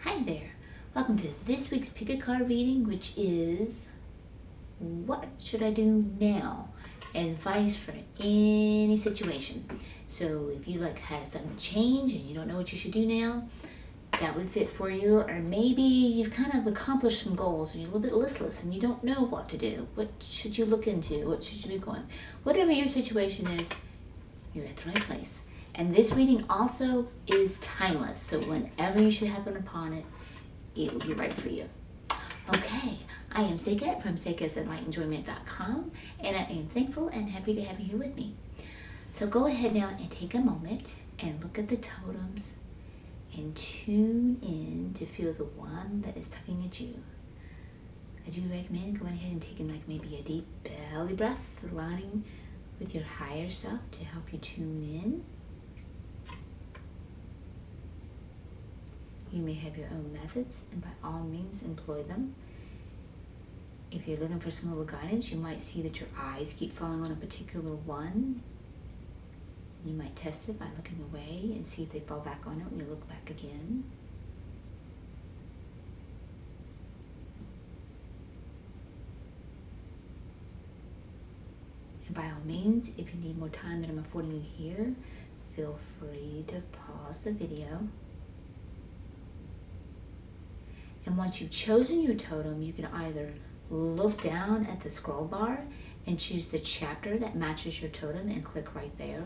Hi there, welcome to this week's pick a card reading, which is what should I do now? Advice for any situation. So if you had a sudden change and you don't know what you should do now, that would fit for you. Or maybe you've kind of accomplished some goals and you're a little bit listless and you don't know what to do. What should you look into? What should you be going? Whatever your situation is, you're at the right place. And this reading also is timeless, so whenever you should happen upon it, it will be right for you. Okay, I am Seqkat from Seqkat'sEnlightenmentJoyment.com, and I am thankful and happy to have you here with me. So go ahead now and take a moment and look at the totems and tune in to feel the one that is tugging at you. I do recommend going ahead and taking maybe a deep belly breath, aligning with your higher self to help you tune in. You may have your own methods, and by all means employ them. If you're looking for some little guidance, you might see that your eyes keep falling on a particular one. You might test it by looking away and see if they fall back on it when you look back again. And by all means, if you need more time than I'm affording you here, feel free to pause the video. And once you've chosen your totem, you can either look down at the scroll bar and choose the chapter that matches your totem and click right there,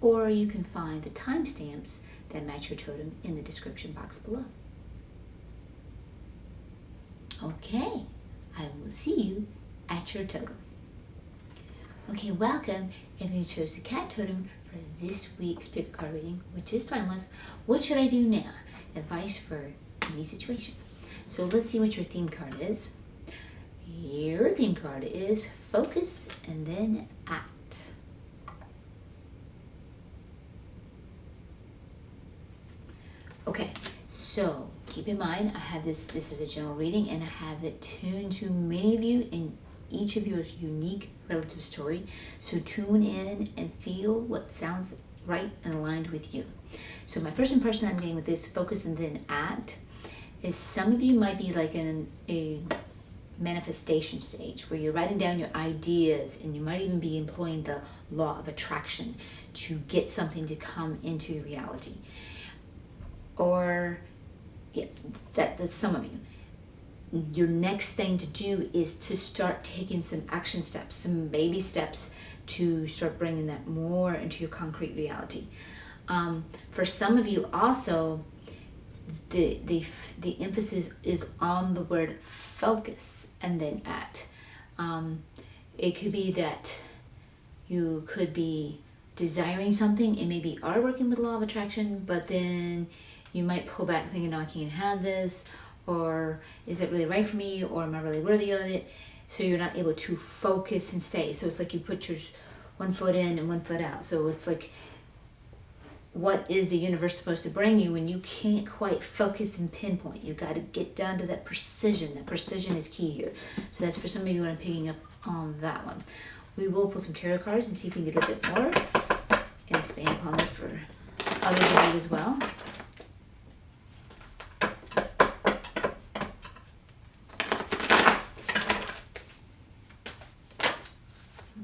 or you can find the timestamps that match your totem in the description box below. Okay, I will see you at your totem. Okay, welcome. If you chose the cat totem for this week's pick a card reading, which is timeless, what should I do now? Advice for any situation. So let's see what your theme card is. Your theme card is focus and then act. Okay, so keep in mind I have this is a general reading and I have it tuned to many of you in each of your unique relative story. So tune in and feel what sounds right and aligned with you. So my first impression I'm getting with this focus and then act is some of you might be in a manifestation stage where you're writing down your ideas, and you might even be employing the law of attraction to get something to come into your reality. Or that's some of you. Your next thing to do is to start taking some action steps, some baby steps to start bringing that more into your concrete reality. For some of you also, the emphasis is on the word focus and then act. It could be that you could be desiring something and maybe are working with law of attraction, but then you might pull back thinking, no, I can't have this, or is it really right for me, or am I really worthy of it? So you're not able to focus and stay. So it's like you put your one foot in and one foot out. So it's like, what is the universe supposed to bring you when you can't quite focus and pinpoint? You got to get down to that precision. That precision is key here. So that's for some of you when I'm picking up on that one. We will pull some tarot cards and see if we can get a bit more and expand upon this for others of you as well.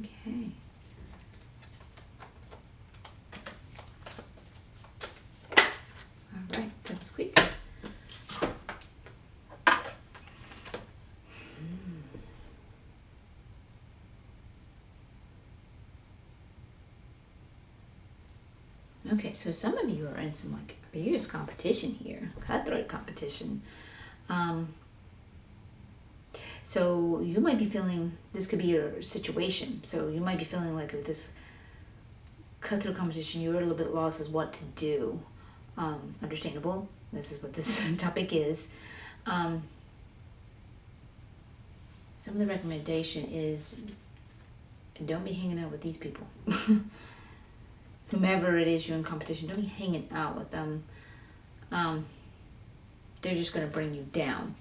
Okay. All right, that was quick. Okay, so some of you are in some fierce competition here, cutthroat competition. So you might be feeling, this could be your situation. So you might be feeling like with this cutthroat competition, you're a little bit lost as what to do. Understandable. This is what this topic is. Some of the recommendation is don't be hanging out with these people. Whomever it is you're in competition, don't be hanging out with them. They're just going to bring you down.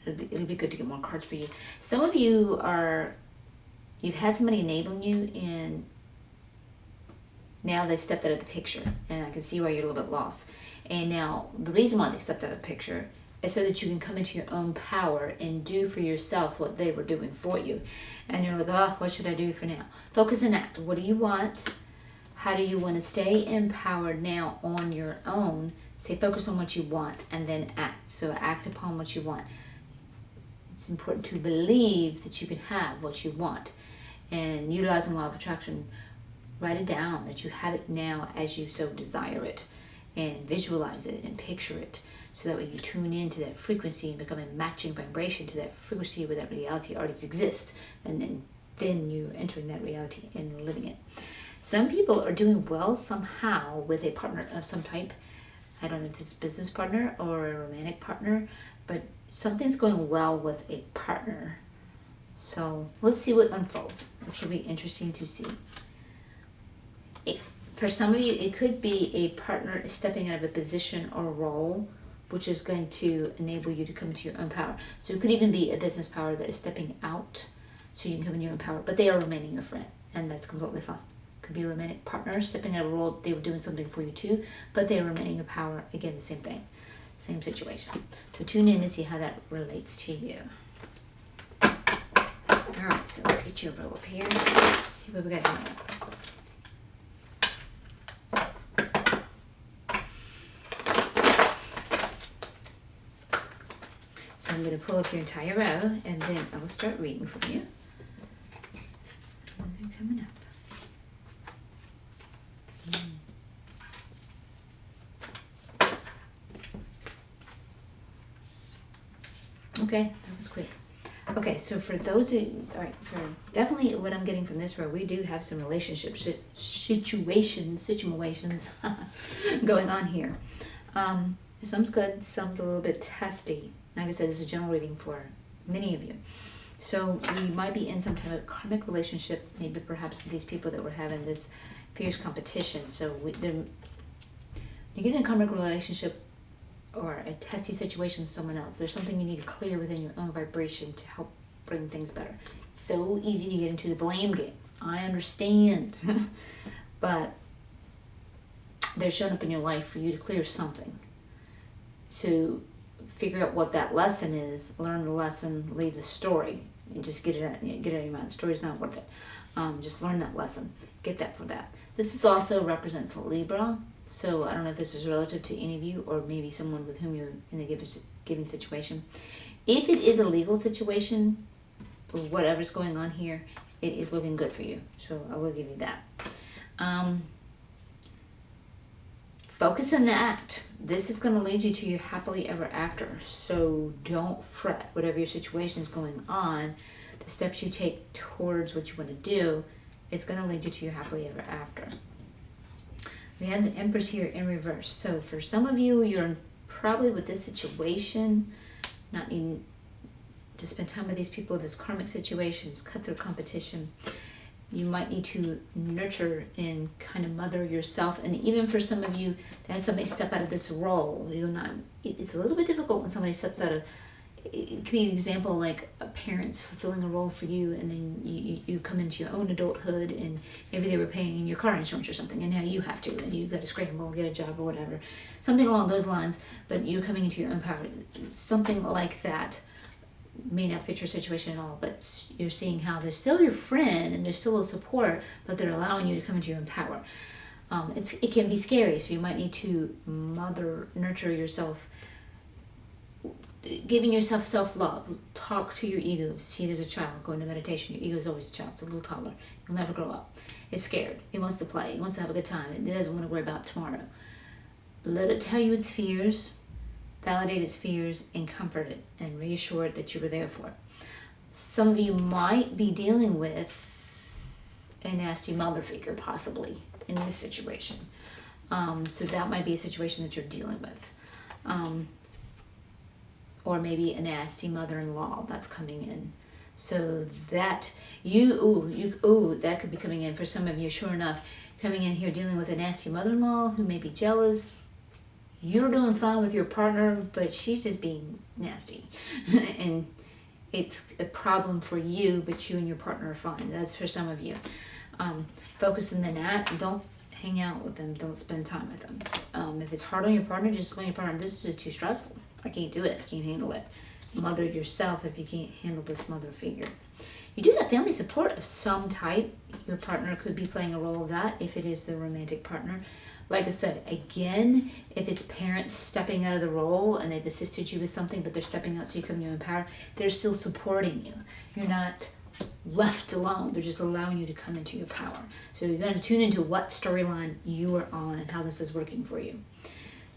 It'll be good to get more cards for you. Some of you you've had somebody enabling you in now they've stepped out of the picture, and I can see why you're a little bit lost. And now the reason why they stepped out of the picture is so that you can come into your own power and do for yourself what they were doing for you. And you're like, oh, what should I do for now? Focus and act. What do you want? How do you want to stay empowered now on your own? Stay focused on what you want and then act. So act upon what you want. It's important to believe that you can have what you want. And utilizing law of attraction, write it down that you have it now as you so desire it. And visualize it and picture it. So that way you tune into that frequency and become a matching vibration to that frequency where that reality already exists. And then you're entering that reality and living it. Some people are doing well somehow with a partner of some type. I don't know if it's a business partner or a romantic partner, but something's going well with a partner. So let's see what unfolds. This will be interesting to see. For some of you, it could be a partner stepping out of a position or role, which is going to enable you to come to your own power. So it could even be a business power that is stepping out so you can come in your own power, but they are remaining your friend, and that's completely fine. Could be a romantic partner stepping out of a role, they were doing something for you too, but they are remaining your power. Again, the same thing, same situation. So tune in and see how that relates to you. All right, so let's get you a roll up here. See what we got here. So I'm going to pull up your entire row, and then I will start reading from you. And they're coming up. Okay, that was quick. Okay, so for those who, all right, for definitely what I'm getting from this row, we do have some relationship situations going on here. Some's good, some's a little bit testy. Like I said, this is a general reading for many of you. So we might be in some type of karmic relationship, maybe perhaps with these people that were having this fierce competition. So when you get in a karmic relationship or a testy situation with someone else, there's something you need to clear within your own vibration to help bring things better. It's so easy to get into the blame game. I understand. But they're showing up in your life for you to clear something. So figure out what that lesson is, learn the lesson, leave the story, and just get it out of your mind. The story's not worth it. Just learn that lesson. Get that for that. This is also represents a Libra. So I don't know if this is relative to any of you or maybe someone with whom you're in a giving situation. If it is a legal situation, or whatever's going on here, it is looking good for you. So I will give you that. Focus on that. This is going to lead you to your happily ever after. So don't fret. Whatever your situation is going on, the steps you take towards what you want to do, it's going to lead you to your happily ever after. We have the Empress here in reverse. So for some of you, you're probably with this situation, not needing to spend time with these people, this karmic situations, cut through competition. You might need to nurture and kind of mother yourself. And even for some of you that had somebody step out of this role, it's a little bit difficult when somebody steps out of, it could be an example like a parent's fulfilling a role for you, and then you come into your own adulthood, and maybe they were paying your car insurance or something, and now you have to, and you got to scramble and get a job or whatever. Something along those lines, but you're coming into your own power. Something like that may not fit your situation at all, but you're seeing how they're still your friend and there's still a support, but they're allowing you to come into your own power. It can be scary, so you might need to nurture yourself, giving yourself self-love. Talk to your ego. See it as a child. Go into meditation. Your ego is always a child. It's a little toddler. You'll never grow up. It's scared. It wants to play. It wants to have a good time. It doesn't want to worry about tomorrow. Let it tell you its fears. Validate its fears and comfort it and reassure it that you were there for it. Some of you might be dealing with a nasty mother figure possibly in this situation. So that might be a situation that you're dealing with. Or maybe a nasty mother-in-law that's coming in. So that that could be coming in for some of you, sure enough, coming in here dealing with a nasty mother-in-law who may be jealous. You're doing fine with your partner, but she's just being nasty. And it's a problem for you, but you and your partner are fine. That's for some of you. Focus on that. Don't hang out with them. Don't spend time with them. If it's hard on your partner, just explain to your partner, this is just too stressful. I can't do it. I can't handle it. Mother yourself if you can't handle this mother figure. You do have family support of some type. Your partner could be playing a role of that if it is the romantic partner. Like I said, again, if it's parents stepping out of the role and they've assisted you with something, but they're stepping out so you come to your own power, they're still supporting you. You're not left alone. They're just allowing you to come into your power. So you've got to tune into what storyline you are on and how this is working for you.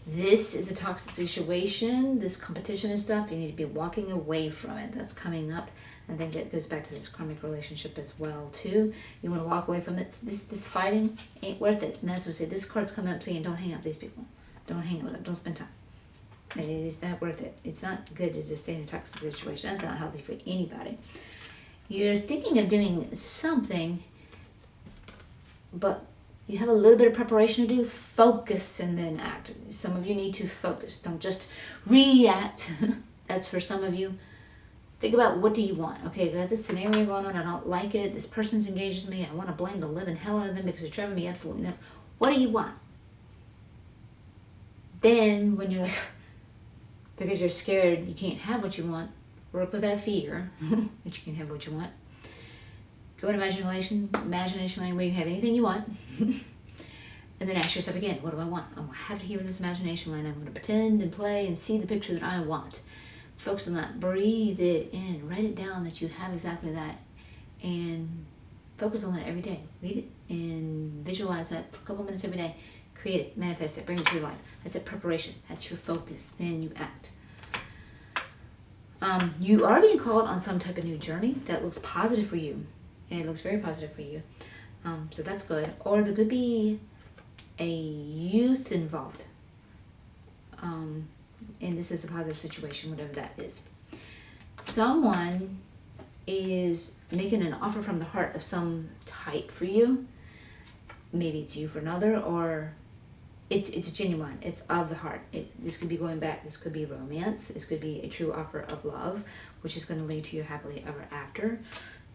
This is a toxic situation, this competition and stuff, you need to be walking away from it. That's coming up. I think that goes back to this karmic relationship as well too. You want to walk away from it. This fighting ain't worth it. And that's what I say. This card's coming up saying don't hang out with these people. Don't hang out with them. Don't spend time. It is not worth it. It's not good to just stay in a toxic situation. That's not healthy for anybody. You're thinking of doing something, but you have a little bit of preparation to do. Focus and then act. Some of you need to focus. Don't just react. That's for some of you. Think about, what do you want? Okay, I got this scenario going on. I don't like it. This person's engaged with me. I want to blame the living hell out of them because they're driving me absolutely nuts. What do you want? Then when you're like, because you're scared you can't have what you want, work with that fear that you can have what you want. Go in imagination land where you can have anything you want. And then ask yourself again, what do I want? I'm going to have it here in this imagination land. I'm going to pretend and play and see the picture that I want. Focus on that. Breathe it in. Write it down that you have exactly that. And focus on that every day. Read it and visualize that for a couple minutes every day. Create it. Manifest it. Bring it to your life. That's it. Preparation. That's your focus. Then you act. You are being called on some type of new journey that looks positive for you. And it looks very positive for you. So that's good. Or there could be a youth involved. And this is a positive situation, whatever that is. Someone is making an offer from the heart of some type for you. Maybe it's you for another, or it's genuine. It's of the heart. This could be going back. This could be romance. This could be a true offer of love, which is going to lead to your happily ever after.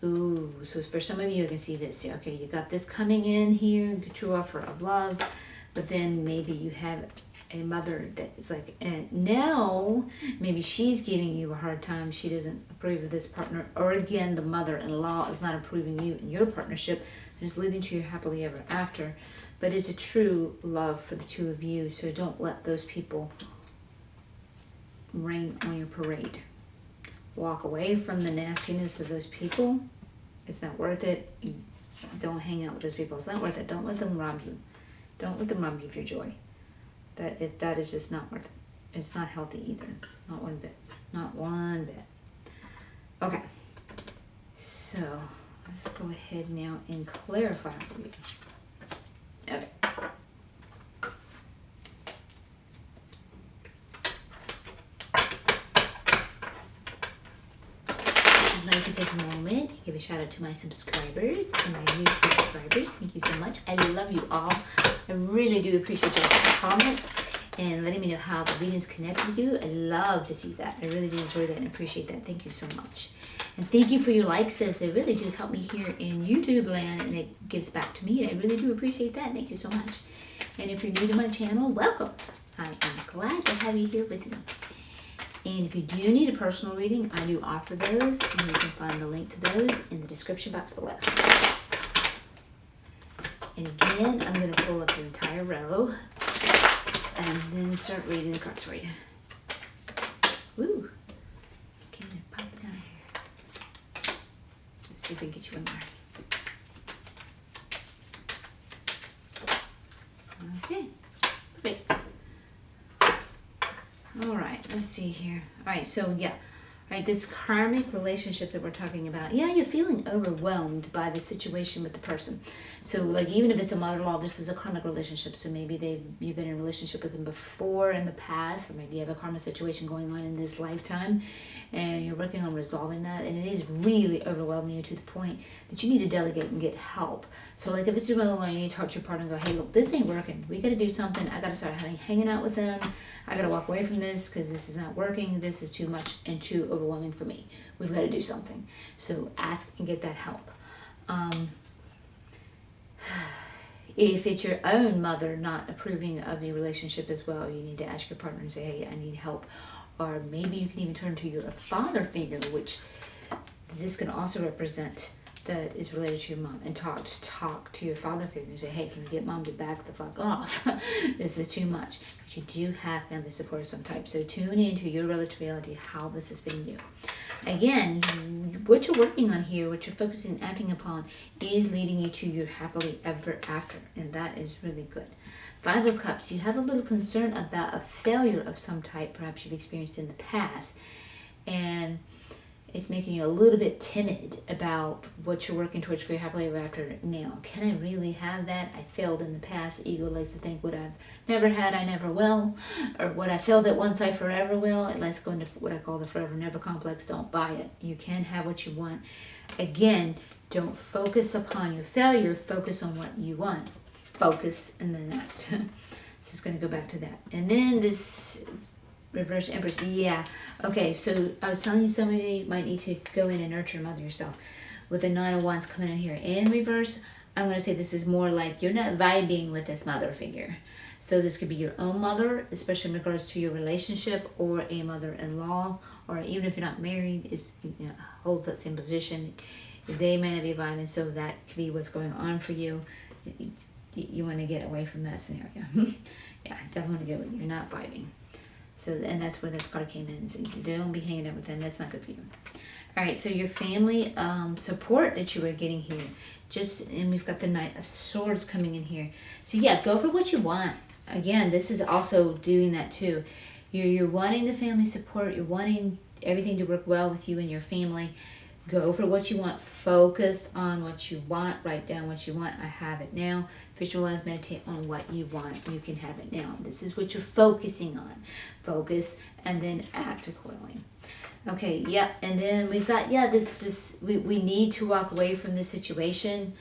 Ooh, so for some of you, I can see this. Okay, you got this coming in here, true offer of love, but then maybe you have a mother that is like, and now maybe she's giving you a hard time. She doesn't approve of this partner, or again, the mother-in-law is not approving you in your partnership, and it's leading to your happily ever after. But it's a true love for the two of you, so don't let those people rain on your parade. Walk away from the nastiness of those people. It's not worth it. Don't hang out with those people. It's not worth it. Don't let them rob you. Don't let them rob you of your joy. That is just not worth it. It's not healthy either. Not one bit. Not one bit. Okay. So let's go ahead now and clarify for you. Okay. I'd like to take a moment, give a shout out to my subscribers and my new subscribers. Thank you so much. I love you all. I really do appreciate your comments and letting me know how the readings connect with you. I love to see that. I really do enjoy that and appreciate that. Thank you so much. And thank you for your likes, as they really do help me here in YouTube land, and it gives back to me. I really do appreciate that. Thank you so much. And if you're new to my channel, welcome. I am glad to have you here with me. And if you do need a personal reading, I do offer those, and you can find the link to those in the description box below. And again, I'm going to pull up the entire row and then start reading the cards for you. Woo! Okay, pop it down here. Let's see if we can get you one more. Okay, perfect. All right, let's see here. All right, so yeah. Right, this karmic relationship that we're talking about, yeah, you're feeling overwhelmed by the situation with the person. So, like, even if it's a mother-in-law, this is a karmic relationship. So maybe you've been in a relationship with them before in the past, or maybe you have a karmic situation going on in this lifetime, and you're working on resolving that, and it is really overwhelming you to the point that you need to delegate and get help. So, like, if it's your mother-in-law, you need to talk to your partner and go, hey, look, this ain't working. We got to do something. I got to start hanging out with them. I got to walk away from this because this is not working. This is too much and too overwhelming for me. We've got to do something. So ask and get that help. If it's your own mother not approving of the relationship as well, you need to ask your partner and say, hey, I need help. Or maybe you can even turn to your father figure, which this can also represent, that is related to your mom, and talk to your father figure and say, hey, can you get mom to back the fuck off? This is too much. But you do have family support of some type. So tune into your relative reality, how this has been you. Again, what you're working on here, what you're focusing and acting upon, is leading you to your happily ever after. And that is really good. 5 of Cups, you have a little concern about a failure of some type, perhaps you've experienced in the past. And it's making you a little bit timid about what you're working towards for your happily ever after now. Can I really have that? I failed in the past. Ego likes to think what I've never had, I never will. Or what I failed at once, I forever will. It likes to go into what I call the forever never complex. Don't buy it. You can have what you want. Again, don't focus upon your failure. Focus on what you want. Focus and then act. So it's going to go back to that. And then this reverse Empress, yeah. Okay, so I was telling you some of you might need to go in and nurture and mother yourself. With the 9 of Wands coming in here in reverse, I'm going to say this is more like you're not vibing with this mother figure. So this could be your own mother, especially in regards to your relationship, or a mother-in-law, or even if you're not married, holds that same position. They may not be vibing, so that could be what's going on for you. You want to get away from that scenario. Yeah, definitely want to get away. You're not vibing. So, and that's where this card came in. So don't be hanging out with them. That's not good for you. All right, so your family support that you were getting here. And we've got the Knight of Swords coming in here. So yeah, go for what you want. Again, this is also doing that too. You're wanting the family support. You're wanting everything to work well with you and your family. Go for what you want. Focus on what you want. Write down what you want. I have it now. Visualize, meditate on what you want. You can have it now. This is what you're focusing on. Focus and then act accordingly. Okay, yeah, and then we've got, we need to walk away from this situation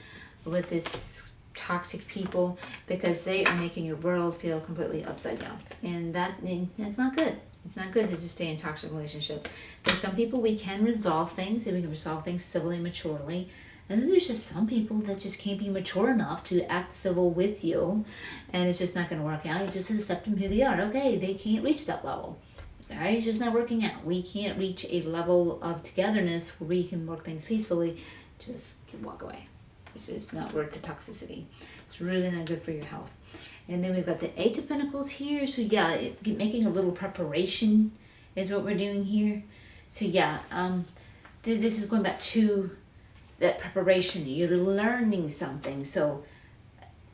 with this toxic people, because they are making your world feel completely upside down. And that's not good. It's not good to just stay in a toxic relationship. There's some people we can resolve things, and we can resolve things civilly and maturely. And then there's just some people that just can't be mature enough to act civil with you. And it's just not going to work out. You just accept them who they are. Okay, they can't reach that level. All right, it's just not working out. We can't reach a level of togetherness where we can work things peacefully. Just walk away. It's just not worth the toxicity. It's really not good for your health. And then we've got the 8 of Pentacles here. So yeah, making a little preparation is what we're doing here. So yeah, this is going back to that preparation. You're learning something. So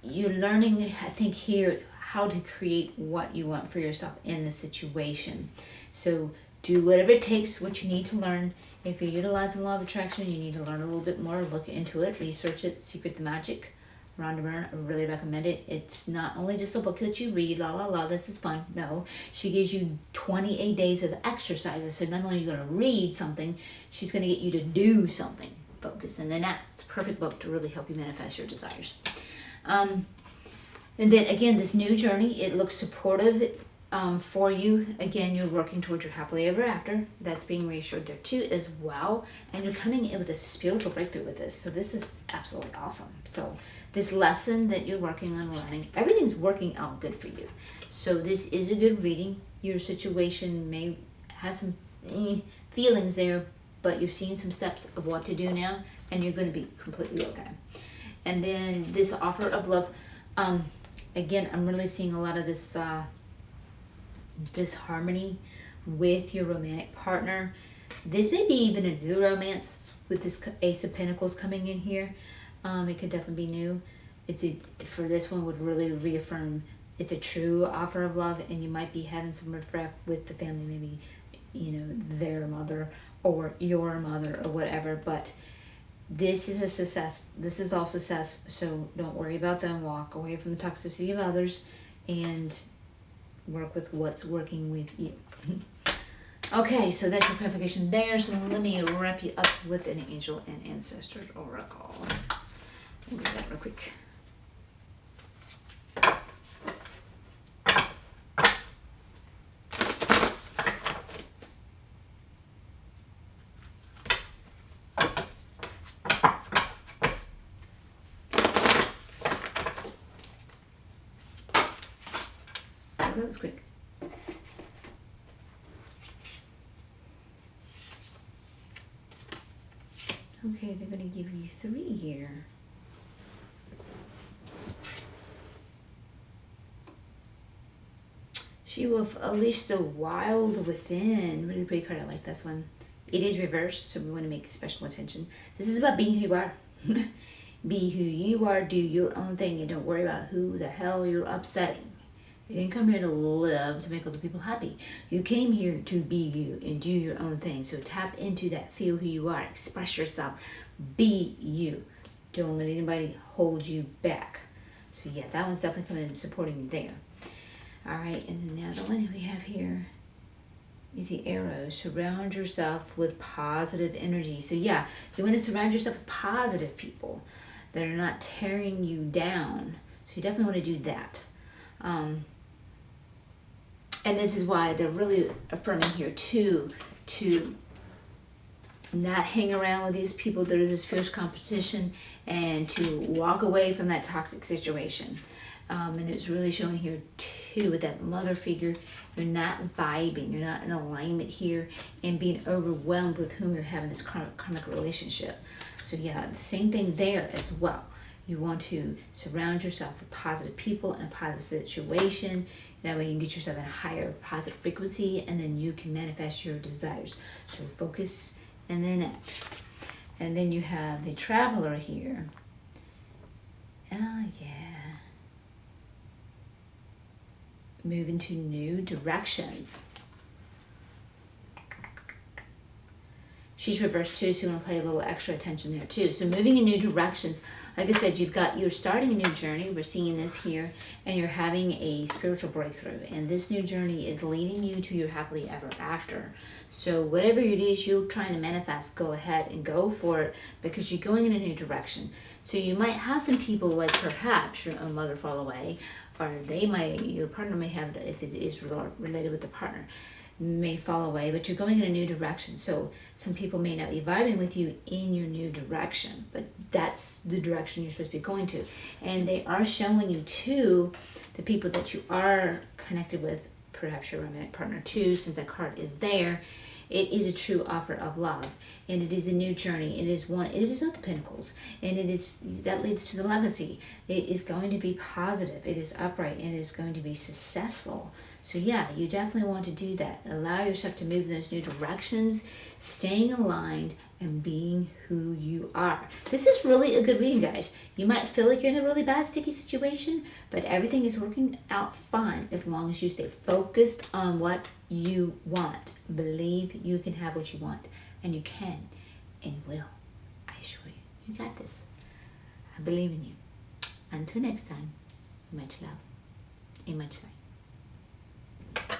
you're learning, I think here, how to create what you want for yourself in the situation. So do whatever it takes, what you need to learn. If you're utilizing law of attraction, you need to learn a little bit more, look into it, research it. Secret the Magic, Rhonda Byrne, I really recommend it. It's not only just a book that you read, this is fun. No, she gives you 28 days of exercises. So not only are you going to read something, she's going to get you to do something. Focus. And then that's a perfect book to really help you manifest your desires. And then again, this new journey, it looks supportive for you. Again, you're working towards your happily ever after. That's being reassured there too as well. And you're coming in with a spiritual breakthrough with this. So this is absolutely awesome. So this lesson that you're working on learning, everything's working out good for you. So this is a good reading. Your situation may have some feelings there, but you're seeing some steps of what to do now, and you're going to be completely okay. And then this offer of love, again, I'm really seeing a lot of this this harmony with your romantic partner. This may be even a new romance with this Ace of Pentacles coming in here. It could definitely be new. For this one would really reaffirm it's a true offer of love, and you might be having some riff-raff with the family, maybe their mother or your mother or whatever. But this is a success. This is all success. So don't worry about them. Walk away from the toxicity of others and work with what's working with you. Okay, so that's your clarification there. So let me wrap you up with an angel and ancestors oracle. We'll do that real quick. that was quick. Okay, they're going to give you 3 here. She will unleash the wild within. Really pretty card. I like this one. It is reversed, so we want to make special attention. This is about being who you are. Be who you are. Do your own thing, and don't worry about who the hell you're upsetting. You didn't come here to live to make other people happy. You came here to be you and do your own thing. So tap into that. Feel who you are. Express yourself. Be you. Don't let anybody hold you back. So yeah, that one's definitely coming in and supporting you there. All right, and then the other one we have here is the arrow. Surround yourself with positive energy. So yeah, you want to surround yourself with positive people that are not tearing you down. So you definitely want to do that. And this is why they're really affirming here too, to not hang around with these people that are this fierce competition, and to walk away from that toxic situation. And it's really showing here too with that mother figure. You're not vibing, you're not in alignment here, and being overwhelmed with whom you're having this karmic relationship. So yeah, the same thing there as well. You want to surround yourself with positive people in a positive situation. That way you can get yourself in a higher positive frequency, and then you can manifest your desires. So focus and then act. And then you have the traveler here. Oh yeah. Move into new directions. She's reversed too, so you want to pay a little extra attention there too. So moving in new directions, like I said, you're starting a new journey. We're seeing this here, and you're having a spiritual breakthrough. And this new journey is leading you to your happily ever after. So whatever it is you're trying to manifest, go ahead and go for it, because you're going in a new direction. So you might have some people, like perhaps your own mother fall away, or your partner may have, if it is related with the partner, may fall away, but you're going in a new direction. So some people may not be vibing with you in your new direction, but that's the direction you're supposed to be going to. And they are showing you too, the people that you are connected with, perhaps your romantic partner too, since that card is there. It is a true offer of love, and it is a new journey. It is not the Pentacles, and that leads to the legacy. It is going to be positive. It is upright, and it is going to be successful. So yeah, you definitely want to do that. Allow yourself to move in those new directions, staying aligned and being who you are. This is really a good reading, guys. You might feel like you're in a really bad, sticky situation, but everything is working out fine as long as you stay focused on what you want. Believe you can have what you want, and you can and will. I assure you. You got this. I believe in you. Until next time, much love and much light.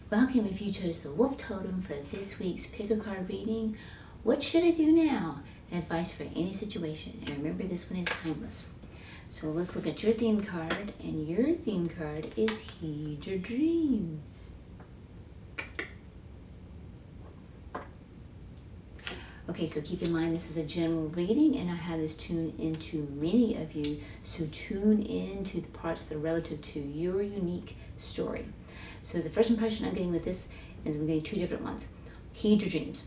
Welcome if you chose the Wolf Totem for this week's pick a card reading. What should I do now? Advice for any situation. And remember, this one is timeless. So let's look at your theme card. And your theme card is Heed Your Dreams. Okay, so keep in mind this is a general reading, and I have this tuned into many of you. So tune in to the parts that are relative to your unique story. So the first impression I'm getting with this, and I'm getting 2 different ones. Heed your dreams.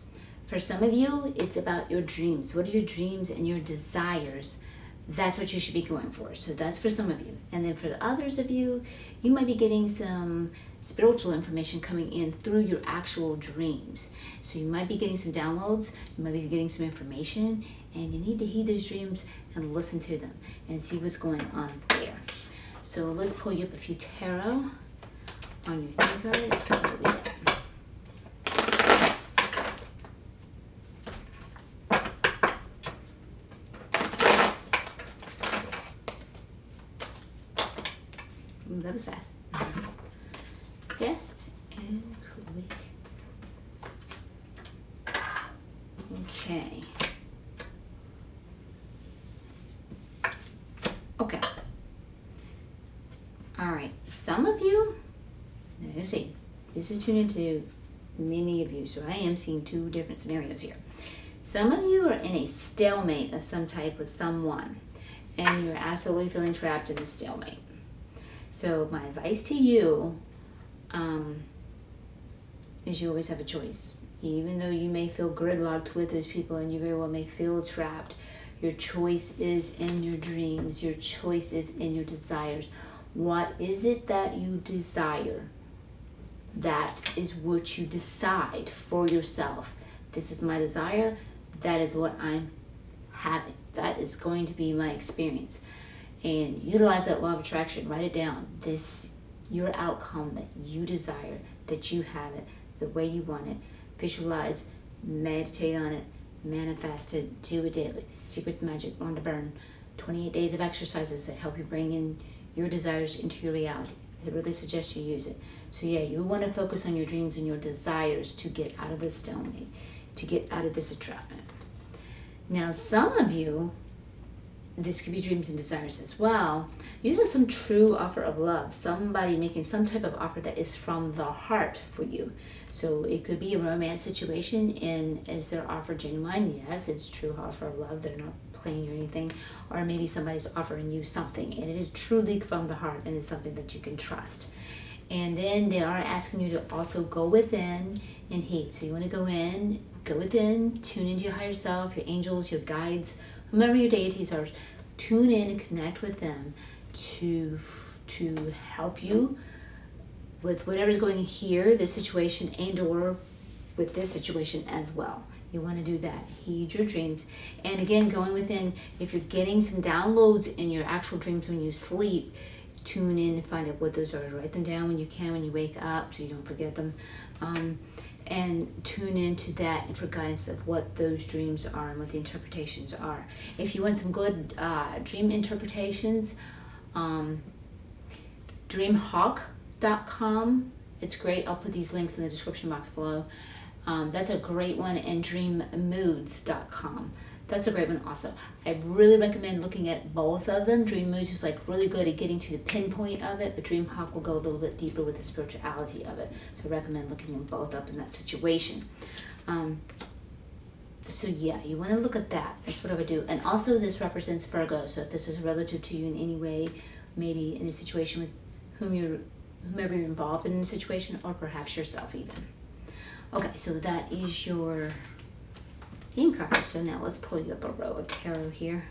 For some of you, it's about your dreams. What are your dreams and your desires? That's what you should be going for. So that's for some of you. And then for the others of you, you might be getting some spiritual information coming in through your actual dreams. So you might be getting some downloads, you might be getting some information, and you need to heed those dreams and listen to them and see what's going on there. So let's pull you up a few tarot on your theme card. Let's see what we got. That was fast. Fast and quick. Okay. Okay. All right. Some of you, let's see, this is tuned into many of you, so I am seeing 2 different scenarios here. Some of you are in a stalemate of some type with someone, and you're absolutely feeling trapped in the stalemate. So my advice to you, is you always have a choice. Even though you may feel gridlocked with those people and you very well may feel trapped, your choice is in your dreams. Your choice is in your desires. What is it that you desire? That is what you decide for yourself. This is my desire. That is what I'm having. That is going to be my experience. And utilize that law of attraction. Write it down. This, your outcome that you desire, that you have it, the way you want it. Visualize, meditate on it, manifest it, do it daily. Secret Magic, Rhonda Byrne. 28 days of exercises that help you bring in your desires into your reality. I really suggest you use it. So yeah, you want to focus on your dreams and your desires to get out of this stalemate, to get out of this entrapment. Now, some of you, this could be dreams and desires as well, you have some true offer of love, somebody making some type of offer that is from the heart for you. So it could be a romance situation, and is their offer genuine? Yes, it's a true offer of love. They're not playing or anything. Or maybe somebody's offering you something, and it is truly from the heart, and it's something that you can trust. And then they are asking you to also go within and heal. So you want to go within, tune into your higher self, your angels, your guides, whomever your deities are. Tune in and connect with them to help you with whatever's going here, this situation, and or with this situation as well. You want to do that. Heed your dreams. And again, going within, if you're getting some downloads in your actual dreams when you sleep, tune in and find out what those are. Write them down when you can, when you wake up, so you don't forget them. And tune into that for guidance of what those dreams are and what the interpretations are. If you want some good dream interpretations, dreamhawk.com. It's great. I'll put these links in the description box below. That's a great one. And dreammoods.com. That's a great one also. I really recommend looking at both of them. Dream Moods is like really good at getting to the pinpoint of it, but Dreamhawk will go a little bit deeper with the spirituality of it. So I recommend looking them both up in that situation. So yeah, you want to look at that. That's what I would do. And also this represents Virgo. So if this is relative to you in any way, maybe in a situation with whomever you're involved in the situation, or perhaps yourself even. Okay, so that is your theme card. So now let's pull you up a row of tarot here.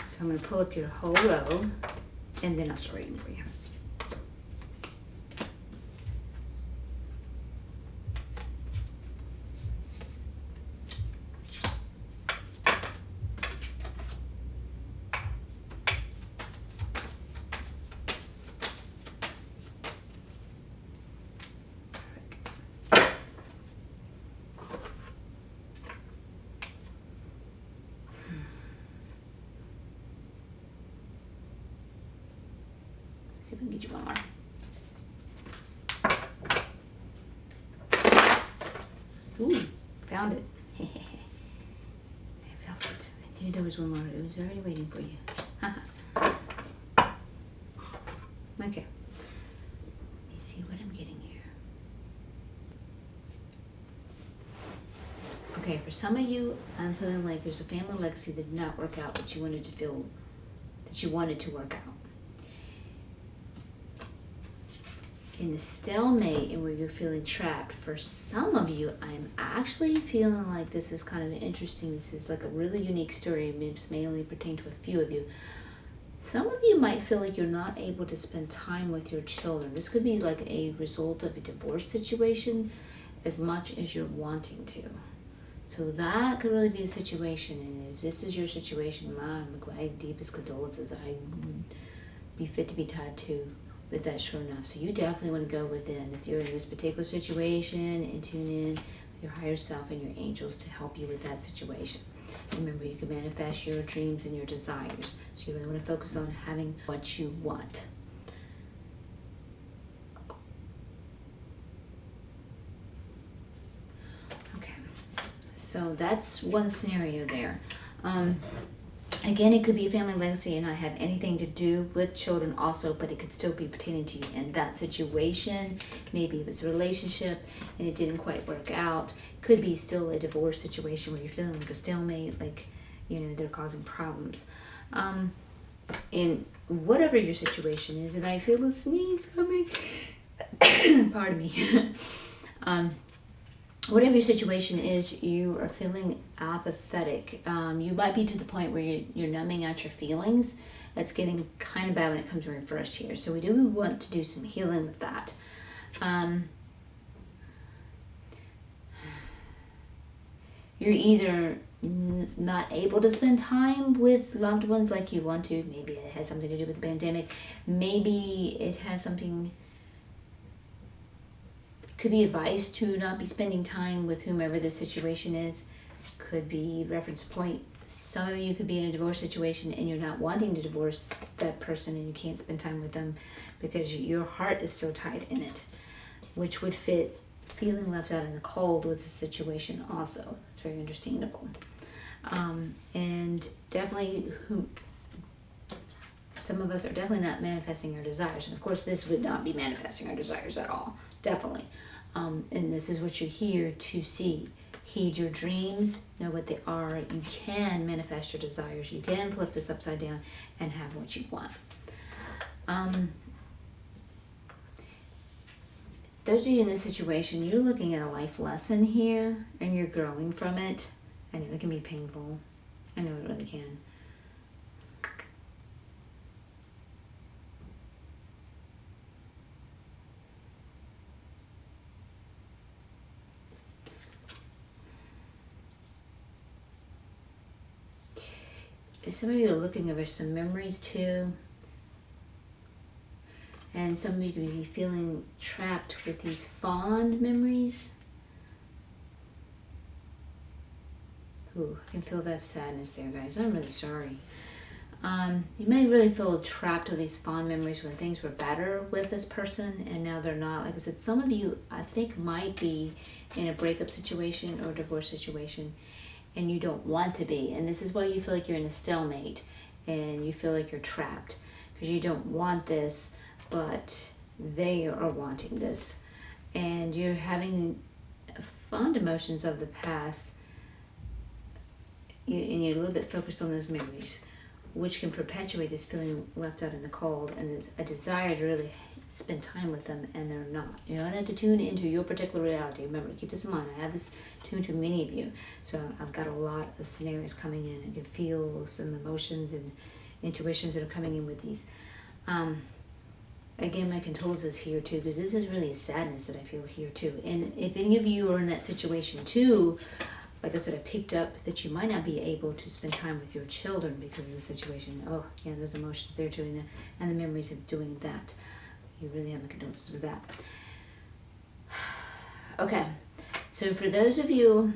So I'm going to pull up your whole row, and then I'll start reading for you. See if we can get you one more. Ooh, found it. I felt it. I knew there was one more. It was already waiting for you. Okay. Let me see what I'm getting here. Okay, for some of you, I'm feeling like there's a family legacy that did not work out, but you wanted to feel that you wanted to work out. In the stalemate and where you're feeling trapped, for some of you, I'm actually feeling like this is kind of interesting. This is like a really unique story. This may only pertain to a few of you. Some of you might feel like you're not able to spend time with your children. This could be like a result of a divorce situation as much as you're wanting to. So that could really be a situation. And if this is your situation, my deepest condolences. I would be fit to be tied to with that, sure enough. So you definitely want to go within if you're in this particular situation, and tune in with your higher self and your angels to help you with that situation. Remember, you can manifest your dreams and your desires. So you really want to focus on having what you want. Okay, so that's one scenario there. Again, it could be a family legacy and not have anything to do with children also, but it could still be pertaining to you in that situation. Maybe it was a relationship and it didn't quite work out. Could be still a divorce situation where you're feeling like a stalemate, like, you know, they're causing problems. In whatever your situation is, and I feel a sneeze coming, pardon me. Whatever your situation is, you are feeling apathetic. You might be to the point where you're numbing out your feelings. That's getting kind of bad when it comes to reversed here. So we do want to do some healing with that. You're either not able to spend time with loved ones like you want to. Maybe it has something to do with the pandemic. Maybe it has something... Could be advice to not be spending time with whomever the situation is. Could be reference point. Some of you could be in a divorce situation and you're not wanting to divorce that person and you can't spend time with them because your heart is still tied in it, which would fit feeling left out in the cold with the situation also. That's very understandable. And definitely some of us are definitely not manifesting our desires. And of course, this would not be manifesting our desires at all. Definitely. And this is what you're here to see. Heed your dreams, know what they are. You can manifest your desires. You can flip this upside down and have what you want. Those of you in this situation, you're looking at a life lesson here and you're growing from it. I know it can be painful. I know it really can. Some of you are looking over some memories too. And some of you could be feeling trapped with these fond memories. Ooh, I can feel that sadness there, guys. I'm really sorry. You may really feel trapped with these fond memories when things were better with this person and now they're not. Like I said, some of you, I think, might be in a breakup situation or a divorce situation and you don't want to be. And this is why you feel like you're in a stalemate and you feel like you're trapped because you don't want this, but they are wanting this. And you're having fond emotions of the past and you're a little bit focused on those memories, which can perpetuate this feeling left out in the cold and a desire to really spend time with them, and they're not. You don't have to tune into your particular reality. Remember, keep this in mind. I have this tuned to many of you, so I've got a lot of scenarios coming in. I can feel some emotions and intuitions that are coming in with these. Again, my condolences here too, because this is really a sadness that I feel here too. And if any of you are in that situation too, like I said, I picked up that you might not be able to spend time with your children because of the situation. Oh, yeah, those emotions there too, and the memories of doing that. You really have my condolences with that. Okay, so for those of you,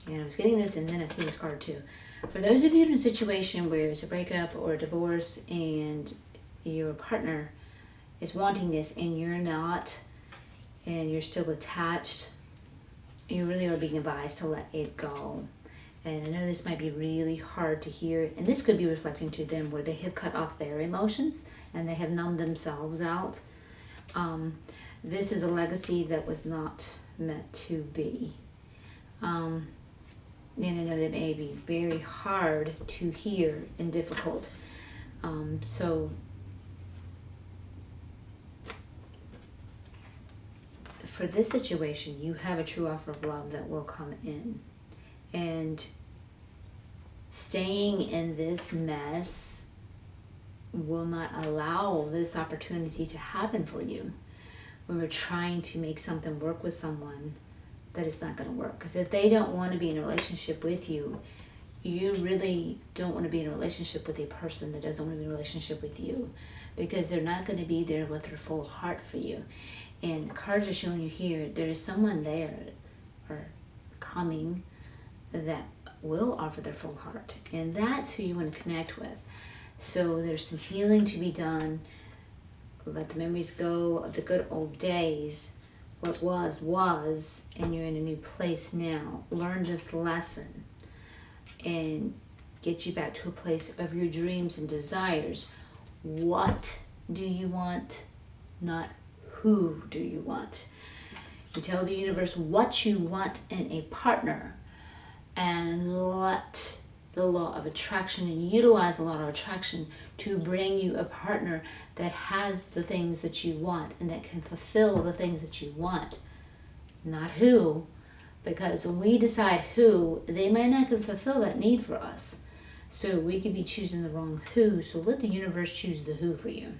and I was getting this and then I see this card too. For those of you in a situation where it's a breakup or a divorce and your partner is wanting this and you're not, and you're still attached, you really are being advised to let it go. And I know this might be really hard to hear, and this could be reflecting to them where they have cut off their emotions and they have numbed themselves out. This is a legacy that was not meant to be. And I know that may be very hard to hear and difficult. So for this situation, you have a true offer of love that will come in. And staying in this mess will not allow this opportunity to happen for you when we're trying to make something work with someone that is not going to work. Because if they don't want to be in a relationship with you, you really don't want to be in a relationship with a person that doesn't want to be in a relationship with you, because they're not going to be there with their full heart for you. And the cards are showing you here, there is someone there or coming that will offer their full heart, and that's who you want to connect with. So there's some healing to be done. Let the memories go of the good old days. What was, and you're in a new place now. Learn this lesson and get you back to a place of your dreams and desires. What do you want? Not who do you want. You tell the universe what you want in a partner, and let the law of attraction and utilize the law of attraction to bring you a partner that has the things that you want and that can fulfill the things that you want. Not who, because when we decide who, they might not can fulfill that need for us. So we could be choosing the wrong who, so let the universe choose the who for you.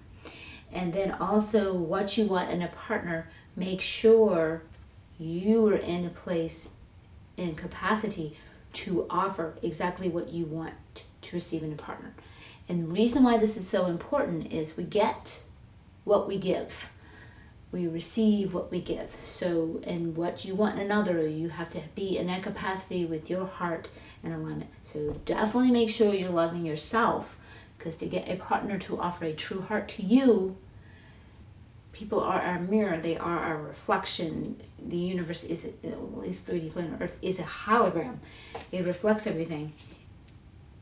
And then also what you want in a partner, make sure you are in a place, in capacity to offer exactly what you want to receive in a partner. And the reason why this is so important is we get what we give. We receive what we give. So, and what you want in another, you have to be in that capacity with your heart and alignment. So definitely make sure you're loving yourself, because to get a partner to offer a true heart to you, people are our mirror, they are our reflection. The universe is, at least 3D plane of Earth, is a hologram. It reflects everything.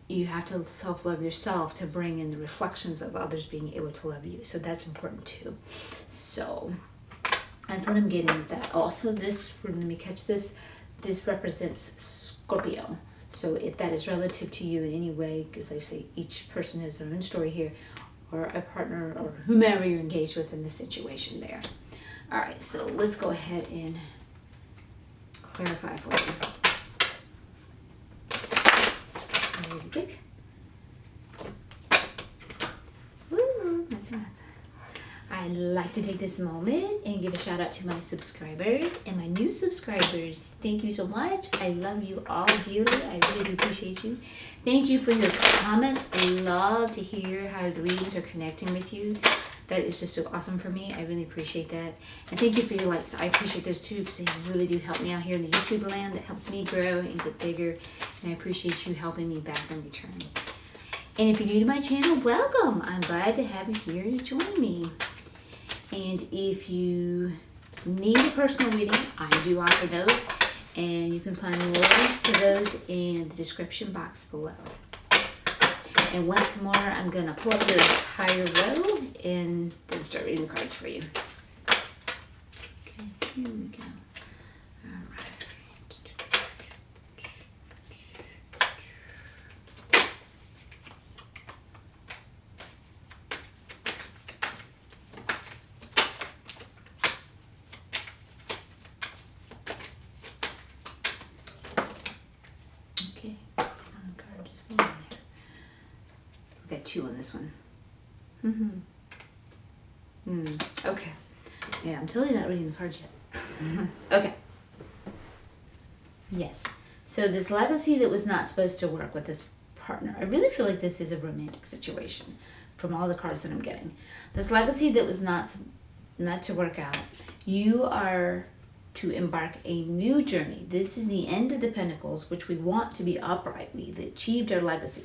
You have to self-love yourself to bring in the reflections of others being able to love you. So that's important too. So that's what I'm getting with that. Also, this, let me catch this, this represents Scorpio. So if that is relative to you in any way, because I say each person has their own story here, or a partner, or whomever you're engaged with in the situation there. All right, so let's go ahead and clarify for you. Really big. Woo, that's enough. I'd like to take this moment and give a shout out to my subscribers and my new subscribers. Thank you so much. I love you all dearly. I really do appreciate you. Thank you for your comments. I love to hear how the readings are connecting with you. That is just so awesome for me. I really appreciate that. And thank you for your likes. I appreciate those too, because they really do help me out here in the YouTube land. That helps me grow and get bigger. And I appreciate you helping me back in return. And if you're new to my channel, welcome. I'm glad to have you here to join me. And if you need a personal reading, I do offer those. And you can find links to those in the description box below. And once more, I'm going to pull up your entire row and then start reading the cards for you. Okay, here we go. All right. Two on this one. Okay. Yeah, I'm totally not reading the cards yet. Okay. Yes. So this legacy that was not supposed to work with this partner. I really feel like this is a romantic situation from all the cards that I'm getting. This legacy that was not meant to work out. You are to embark a new journey. This is the end of the Pentacles, which we want to be upright. We've achieved our legacy.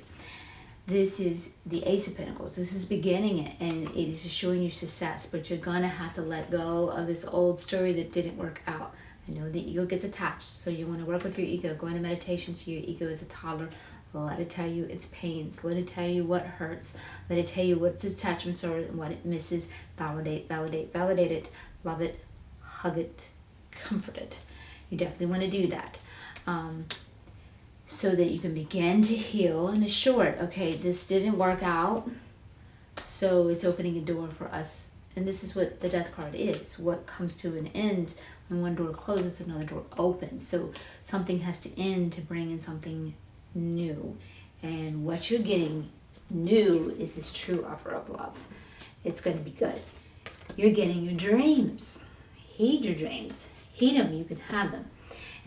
This is the Ace of Pentacles. This is beginning it, and it is showing you success, but you're going to have to let go of this old story that didn't work out. I know the ego gets attached, so you want to work with your ego. Go into meditation so your ego is a toddler. Let it tell you its pains. Let it tell you what hurts. Let it tell you what its attachments are and what it misses. Validate, validate, validate it. Love it, hug it, comfort it. You definitely want to do that. So that you can begin to heal. And it's short, okay, this didn't work out, so it's opening a door for us. And this is what the Death card is. What comes to an end, when one door closes, another door opens. So something has to end to bring in something new. And what you're getting new is this true offer of love. It's going to be good. You're getting your dreams. Heed your dreams. Heed them, you can have them.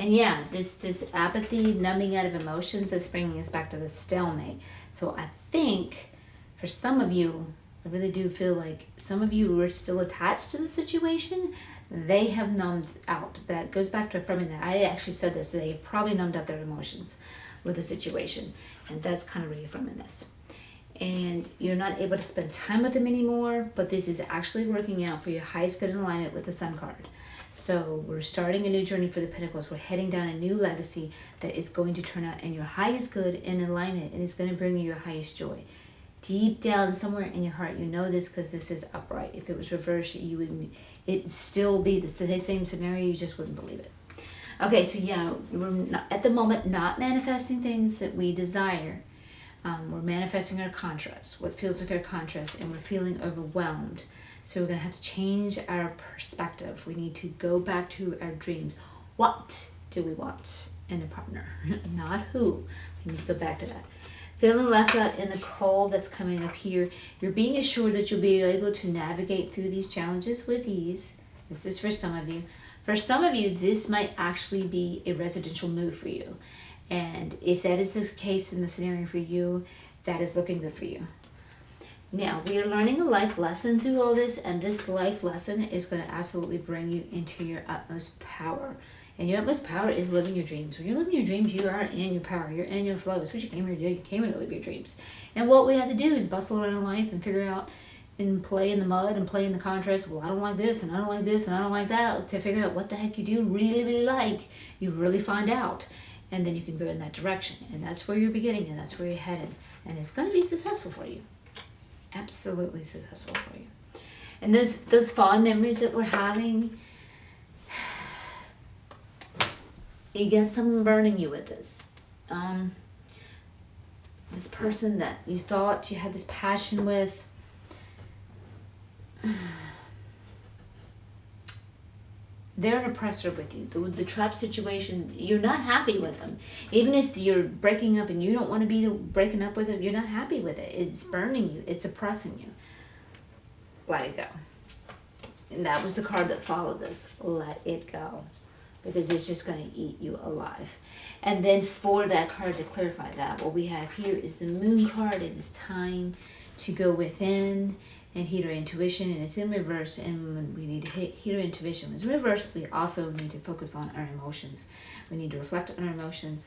And yeah, this apathy, numbing out of emotions, that's bringing us back to the stalemate. So I think for some of you, I really do feel like some of you who are still attached to the situation, they have numbed out. That goes back to affirming that. I actually said this, they have probably numbed out their emotions with the situation. And that's kind of reaffirming this. and you're not able to spend time with them anymore, but this is actually working out for your highest good in alignment with the Sun card. So we're starting a new journey for the Pentacles. We're heading down a new legacy that is going to turn out in your highest good in alignment, and it's going to bring you your highest joy. Deep down somewhere in your heart, you know this because this is upright. If it was reversed, it'd still be the same scenario, you just wouldn't believe it. Okay, so yeah, we're not, at the moment, not manifesting things that we desire. We're manifesting our contrast, what feels like our contrast, and we're feeling overwhelmed. So we're going to have to change our perspective. We need to go back to our dreams. What do we want in a partner? Not who. We need to go back to that. Feeling left out in the cold that's coming up here. You're being assured that you'll be able to navigate through these challenges with ease. This is for some of you. For some of you, this might actually be a residential move for you. And if that is the case in the scenario for you, that is looking good for you. Now, we are learning a life lesson through all this, and this life lesson is going to absolutely bring you into your utmost power. And your utmost power is living your dreams. When you're living your dreams, you are in your power. You're in your flow. That's what you came here to do. You came here to live your dreams. And what we have to do is bustle around in life and figure out and play in the mud and play in the contrast. Well, I don't like this, and I don't like this, and I don't like that. To figure out what the heck you do really, really like, you really find out. And then you can go in that direction. And that's where you're beginning, and that's where you're headed. And it's going to be successful for you. Absolutely successful for you. And those fond memories that we're having, you get someone burning you with this. This person that you thought you had this passion with, they're an oppressor with you. The trap situation, you're not happy with them. Even if you're breaking up and you don't want to be breaking up with them, you're not happy with it. It's burning you. It's oppressing you. Let it go. And that was the card that followed this. Let it go. Because it's just going to eat you alive. And then for that card to clarify that, what we have here is the Moon card. It is time to go within and heat our intuition, and it's in reverse, and when we need to heat our intuition. When it's reversed, we also need to focus on our emotions. We need to reflect on our emotions,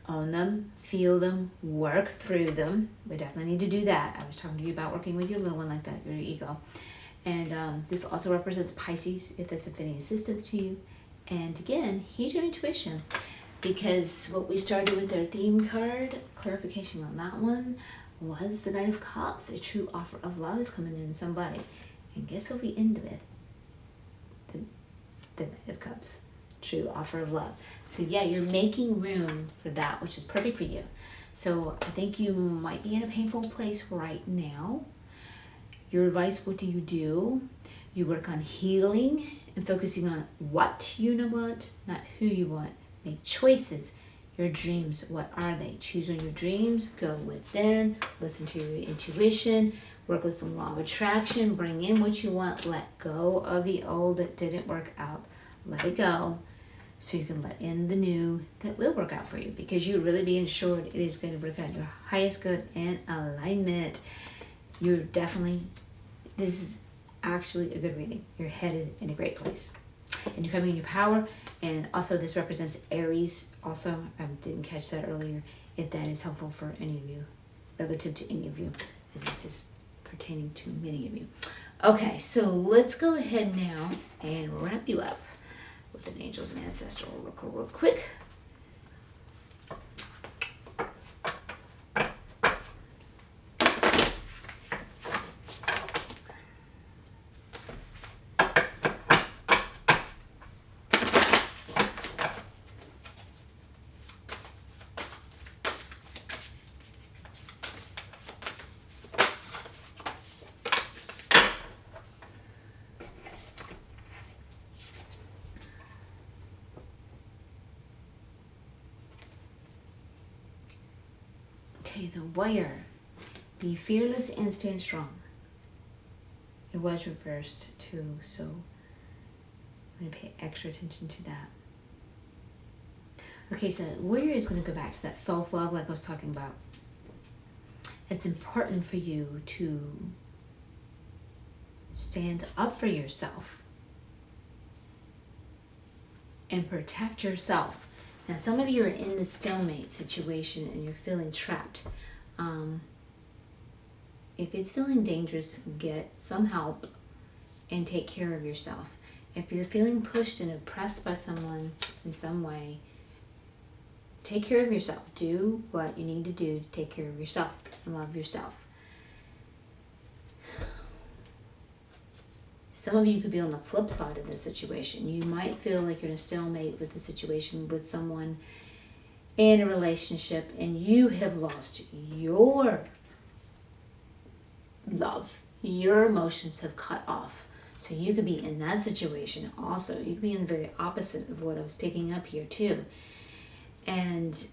own them, feel them, work through them. We definitely need to do that. I was talking to you about working with your little one like that, your ego. And this also represents Pisces, if that's of any assistance to you. And again, heat your intuition, because what we started with our theme card, clarification on that one, was the Knight of Cups. A true offer of love is coming in somebody. And guess what we end with? The Knight of Cups. True offer of love. So yeah, you're making room for that, which is perfect for you. So I think you might be in a painful place right now. Your advice, what do? You work on healing and focusing on what you want, not who you want. Make choices. Your dreams, what are they? Choose on your dreams, go within, listen to your intuition, work with some law of attraction, bring in what you want, let go of the old that didn't work out. Let it go so you can let in the new that will work out for you, because you're really being assured it is going to work out your highest good and alignment. You're definitely, this is actually a good reading. You're headed in a great place. And you're coming in your power. And also this represents Aries. Also, I didn't catch that earlier. If that is helpful for any of you, relative to any of you, as this is pertaining to many of you. Okay, so let's go ahead now and wrap you up with an Angels and Ancestral Oracle real quick. Okay, the Warrior. Be fearless and stand strong. It was reversed too, so I'm going to pay extra attention to that. Okay, so Warrior is going to go back to that self-love like I was talking about. It's important for you to stand up for yourself and protect yourself. Now, some of you are in the stalemate situation and you're feeling trapped. if it's feeling dangerous, get some help and take care of yourself. If you're feeling pushed and oppressed by someone in some way, take care of yourself. Do what you need to do to take care of yourself and love yourself. Some of you could be on the flip side of this situation. You might feel like you're in a stalemate with the situation with someone in a relationship, and you have lost your love. Your emotions have cut off. So you could be in that situation also. You could be in the very opposite of what I was picking up here too. And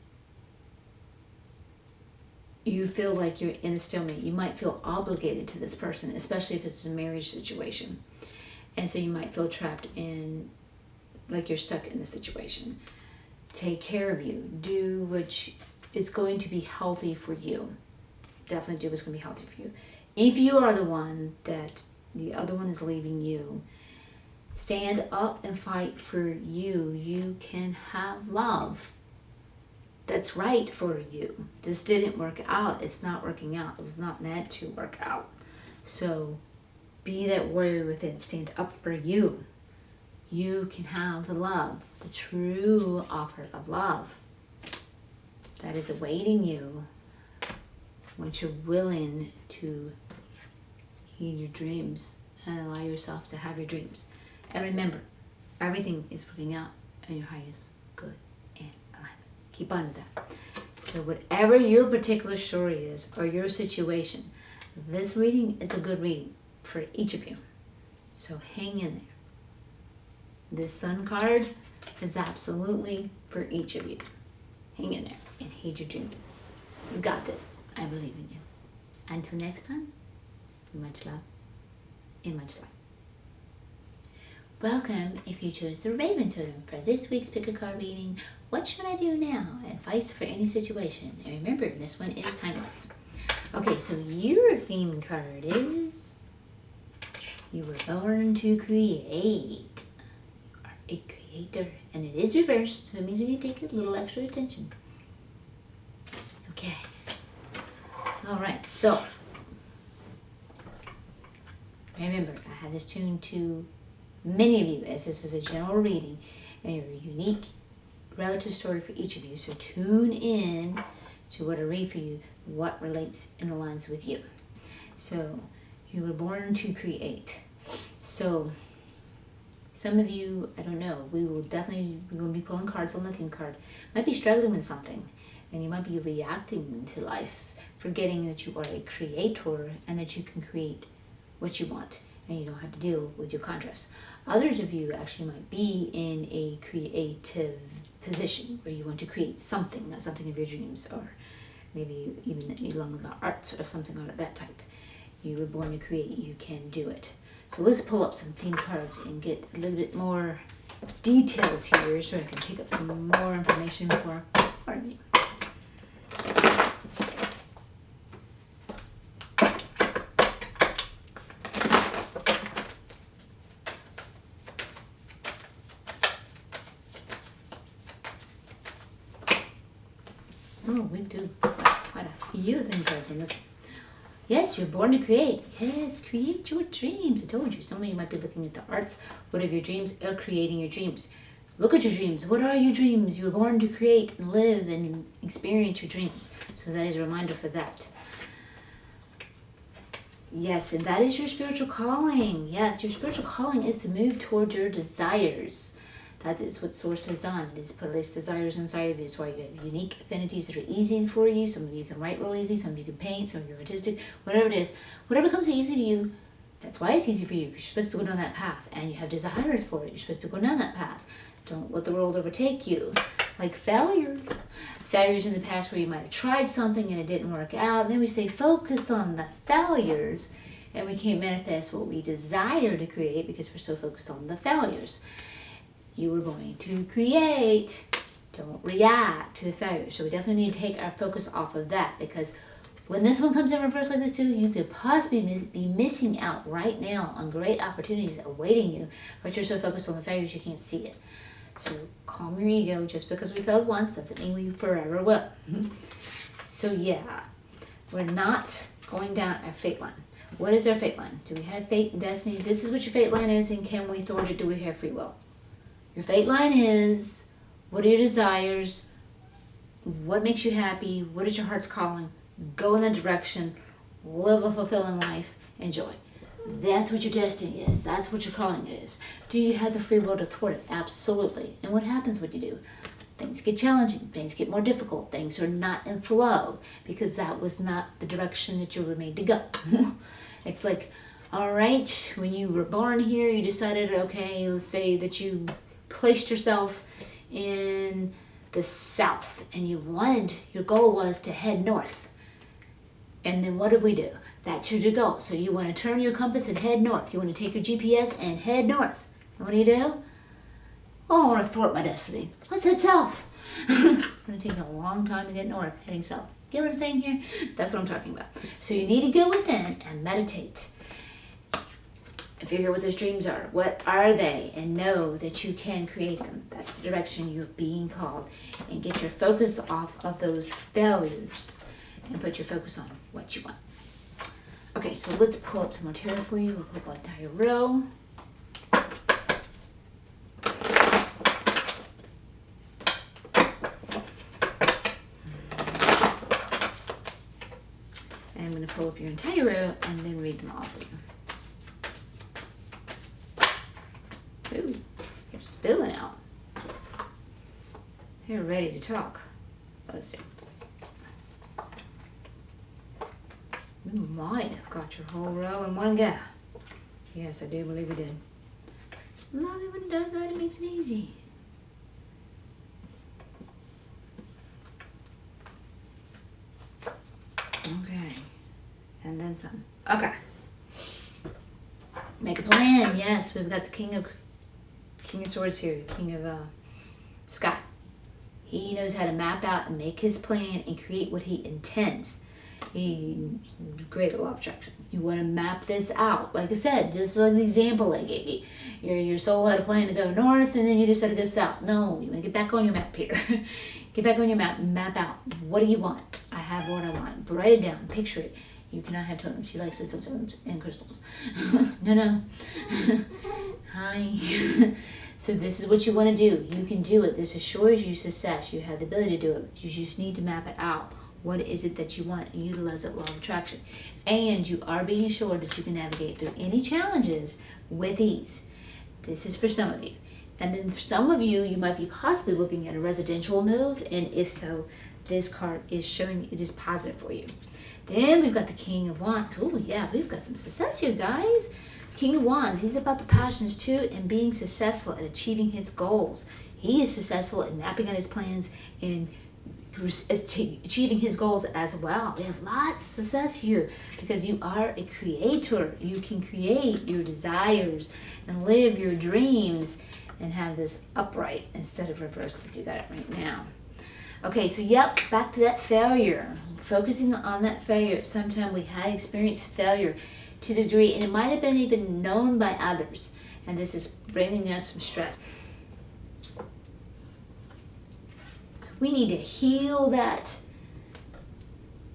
you feel like you're in a stalemate. You might feel obligated to this person, especially if it's a marriage situation. And so you might feel trapped in, like you're stuck in the situation. Take care of you. Do what is going to be healthy for you. Definitely do what's going to be healthy for you. If you are the one that the other one is leaving you, stand up and fight for you. You can have love that's right for you. This didn't work out. It's not working out. It was not meant to work out. So be that warrior within. Stand up for you. You can have the love, the true offer of love that is awaiting you once you're willing to heed your dreams and allow yourself to have your dreams. And remember, everything is working out in your highest good and alignment. Keep on with that. So whatever your particular story is or your situation, this reading is a good reading for each of you. So hang in there. This Sun card is absolutely for each of you. Hang in there and heed your dreams. You got this. I believe in you. Until next time, much love and much light. Welcome if you chose the Raven Totem for this week's Pick a Card reading. What should I do now? Advice for any situation. And remember, this one is timeless. Okay, so your theme card is you were born to create. You are a creator. And it is reversed, so it means we need to take a little extra attention. Okay. All right, so remember, I have this tuned to many of you, as this is a general reading, and your unique relative story for each of you. So tune in to what I read for you, what relates and aligns with you. So you were born to create. So some of you, I don't know, we will be pulling cards on the theme card. Might be struggling with something, and you might be reacting to life, forgetting that you are a creator and that you can create what you want, and you don't have to deal with your contrast. Others of you actually might be in a creative position where you want to create something of your dreams, or maybe even along with the arts or something of that type. You were born to create. You can do it. So let's pull up some theme cards and get a little bit more details here so I can pick up some more information for our reading. Oh, we do quite a few theme cards on this one. Yes, you're born to create. Yes, create your dreams. I told you, some of you might be looking at the arts. What are your dreams? Or creating your dreams. Look at your dreams. What are your dreams? You're born to create and live and experience your dreams. So that is a reminder for that. Yes, and that is your spiritual calling. Yes, your spiritual calling is to move towards your desires. That is what Source has done. It has placed desires inside of you. That's why you have unique affinities that are easy for you. Some of you can write real easy. Some of you can paint. Some of you are artistic. Whatever it is. Whatever comes easy to you, that's why it's easy for you. Because you're supposed to be going down that path. And you have desires for it. You're supposed to be going down that path. Don't let the world overtake you. Like failures. Failures in the past where you might have tried something and it didn't work out. And then we stay focused on the failures. And we can't manifest what we desire to create because we're so focused on the failures. You were going to create. Don't react to the failure. So we definitely need to take our focus off of that, because when this one comes in reverse like this too, you could possibly be missing out right now on great opportunities awaiting you, but you're so focused on the failures you can't see it. So calm your ego. Just because we failed once doesn't mean we forever will. So yeah, we're not going down our fate line. What is our fate line? Do we have fate and destiny? This is what your fate line is, and can we thwart it? Do we have free will? Your fate line is, what are your desires? What makes you happy? What is your heart's calling? Go in that direction. Live a fulfilling life. Enjoy. That's what your destiny is. That's what your calling is. Do you have the free will to thwart it? Absolutely. And what happens when you do? Things get challenging. Things get more difficult. Things are not in flow because that was not the direction that you were made to go. It's like, all right, when you were born here, you decided, okay, let's say that you placed yourself in the south and your goal was to head north. And then what did we do? That's your goal. So you want to turn your compass and head north. You want to take your GPS and head north. And what do? Oh, I want to thwart my destiny. Let's head south. It's going to take a long time to get north, heading south. Get what I'm saying here? That's what I'm talking about. So you need to go within and meditate. And figure out what those dreams are. What are they? And know that you can create them. That's the direction you're being called. And get your focus off of those failures and put your focus on what you want. Okay, so let's pull up some more tarot for you. We'll pull up tarot. And I'm going to pull up your entire row and then read them all for you. Ooh, you're spilling out. You're ready to talk. Let's see. We might have got your whole row in one go. Yes, I do believe we did. Love it when it does that. It makes it easy. Okay. And then some. Okay. Make a plan. Yes, we've got the King of Swords here. King of Sky. He knows how to map out and make his plan and create what he intends. He great at law of attraction. You want to map this out. Like I said, just like the example I gave you. Your soul had a plan to go north and then you decided to go south. No, you want to get back on your map here. Get back on your map. Map out. What do you want? I have what I want. Write it down. Picture it. You cannot have totems. She likes the totems and crystals. No. Hi. So this is what you want to do. You can do it. This assures you success. You have the ability to do it. You just need to map it out. What is it that you want and utilize that law of attraction? And you are being assured that you can navigate through any challenges with ease. This is for some of you. And then for some of you, you might be possibly looking at a residential move. And if so, this card is showing it is positive for you. Then we've got the King of Wands. Oh yeah, we've got some success here, guys. King of Wands, he's about the passions too and being successful at achieving his goals. He is successful at mapping out his plans and achieving his goals as well. We have lots of success here because you are a creator. You can create your desires and live your dreams and have this upright instead of reversed like you got it right now. Okay, so yep, back to that failure. Focusing on that failure. Sometimes we had experienced failure to the degree, and it might have been even known by others, and this is bringing us some stress. We need to heal that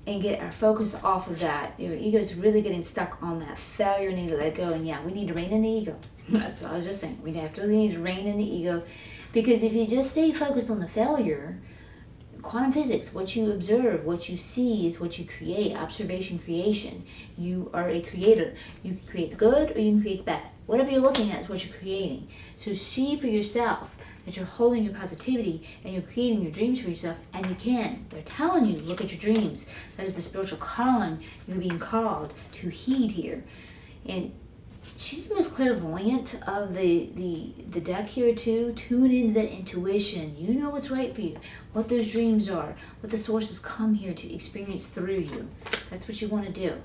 and get our focus off of that. Your ego is really getting stuck on that failure. We need to let it go. And yeah, we need to rein in the ego. That's what I was just saying. We definitely need to rein in the ego. Because if you just stay focused on the failure, quantum physics, what you observe, what you see is what you create. Observation, creation. You are a creator. You can create the good or you can create the bad. Whatever you're looking at is what you're creating. So see for yourself that you're holding your positivity and you're creating your dreams for yourself, and you can. They're telling you, look at your dreams. That is the spiritual calling you're being called to heed here. And she's the most clairvoyant of the deck here too. Tune into that intuition. You know what's right for you, what those dreams are, what the sources come here to experience through you. That's what you want to do.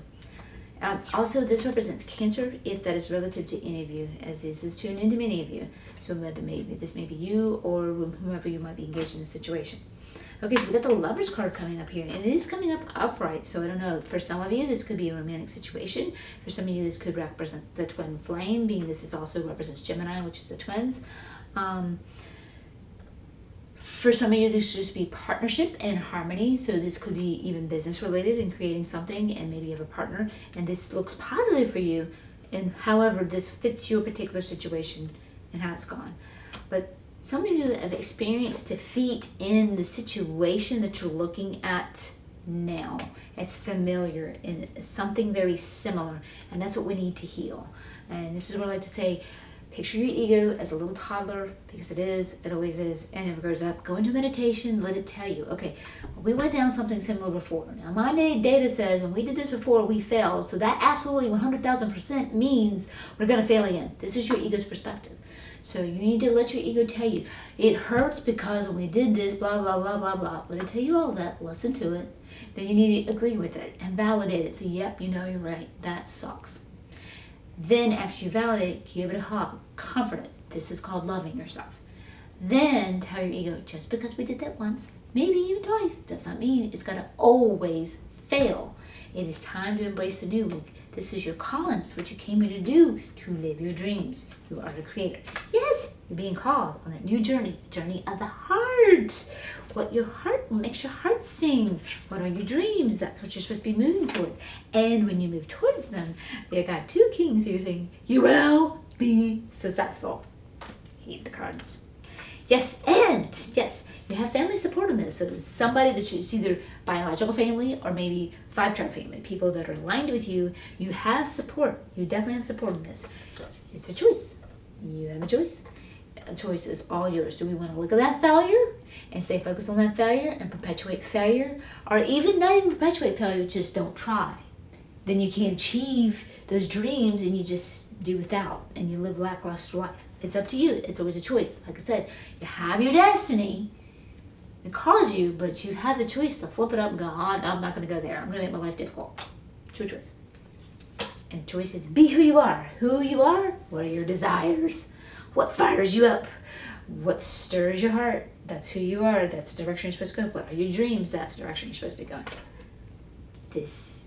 Also, this represents Cancer, if that is relative to any of you, as this is tuned into many of you. So maybe this may be you or whomever you might be engaged in the situation. Okay, so we got the Lovers card coming up here, and it is coming up upright. So I don't know, for some of you, this could be a romantic situation. For some of you, this could represent the twin flame, being this is also represents Gemini, which is the twins. For some of you, this should just be partnership and harmony. So this could be even business related and creating something, and maybe you have a partner and this looks positive for you. And however, this fits your particular situation and how it's gone. But some of you have experienced defeat in the situation that you're looking at now. It's familiar and something very similar, and that's what we need to heal. And this is what I like to say, picture your ego as a little toddler, because it always is, and it never grows up. Go into meditation, let it tell you, okay, we went down something similar before. Now my data says when we did this before, we failed. So that absolutely 100,000% means we're gonna fail again. This is your ego's perspective. So you need to let your ego tell you, it hurts because when we did this, blah, blah, blah, blah, blah. Let it tell you all that, listen to it. Then you need to agree with it and validate it. Say, yep, you know, you're right, that sucks. Then after you validate, give it a hug, comfort it. This is called loving yourself. Then tell your ego, just because we did that once, maybe even twice, does not mean it's gonna always fail. It is time to embrace the new. This is your calling. It's what you came here to do, to live your dreams. You are the creator. Yes, you're being called on that new journey, journey of the heart. What makes your heart sing. What are your dreams? That's what you're supposed to be moving towards. And when you move towards them, you got two kings who are saying, you will be successful. Heed the cards. Yes, and yes, you have family support in this. So somebody that is either biological family or maybe 5-tribe family, people that are aligned with you, you have support. You definitely have support in this. It's a choice. You have a choice. A choice is all yours. Do we want to look at that failure and stay focused on that failure and perpetuate failure? Or even not even perpetuate failure, just don't try. Then you can't achieve those dreams and you just do without and you live lackluster life. It's up to you. It's always a choice. Like I said, you have your destiny. It calls you, but you have the choice to flip it up and go, oh, I'm not going to go there. I'm going to make my life difficult. It's your choice. And the choice is be who you are. Who you are, what are your desires? What fires you up? What stirs your heart? That's who you are. That's the direction you're supposed to go. What are your dreams? That's the direction you're supposed to be going. It's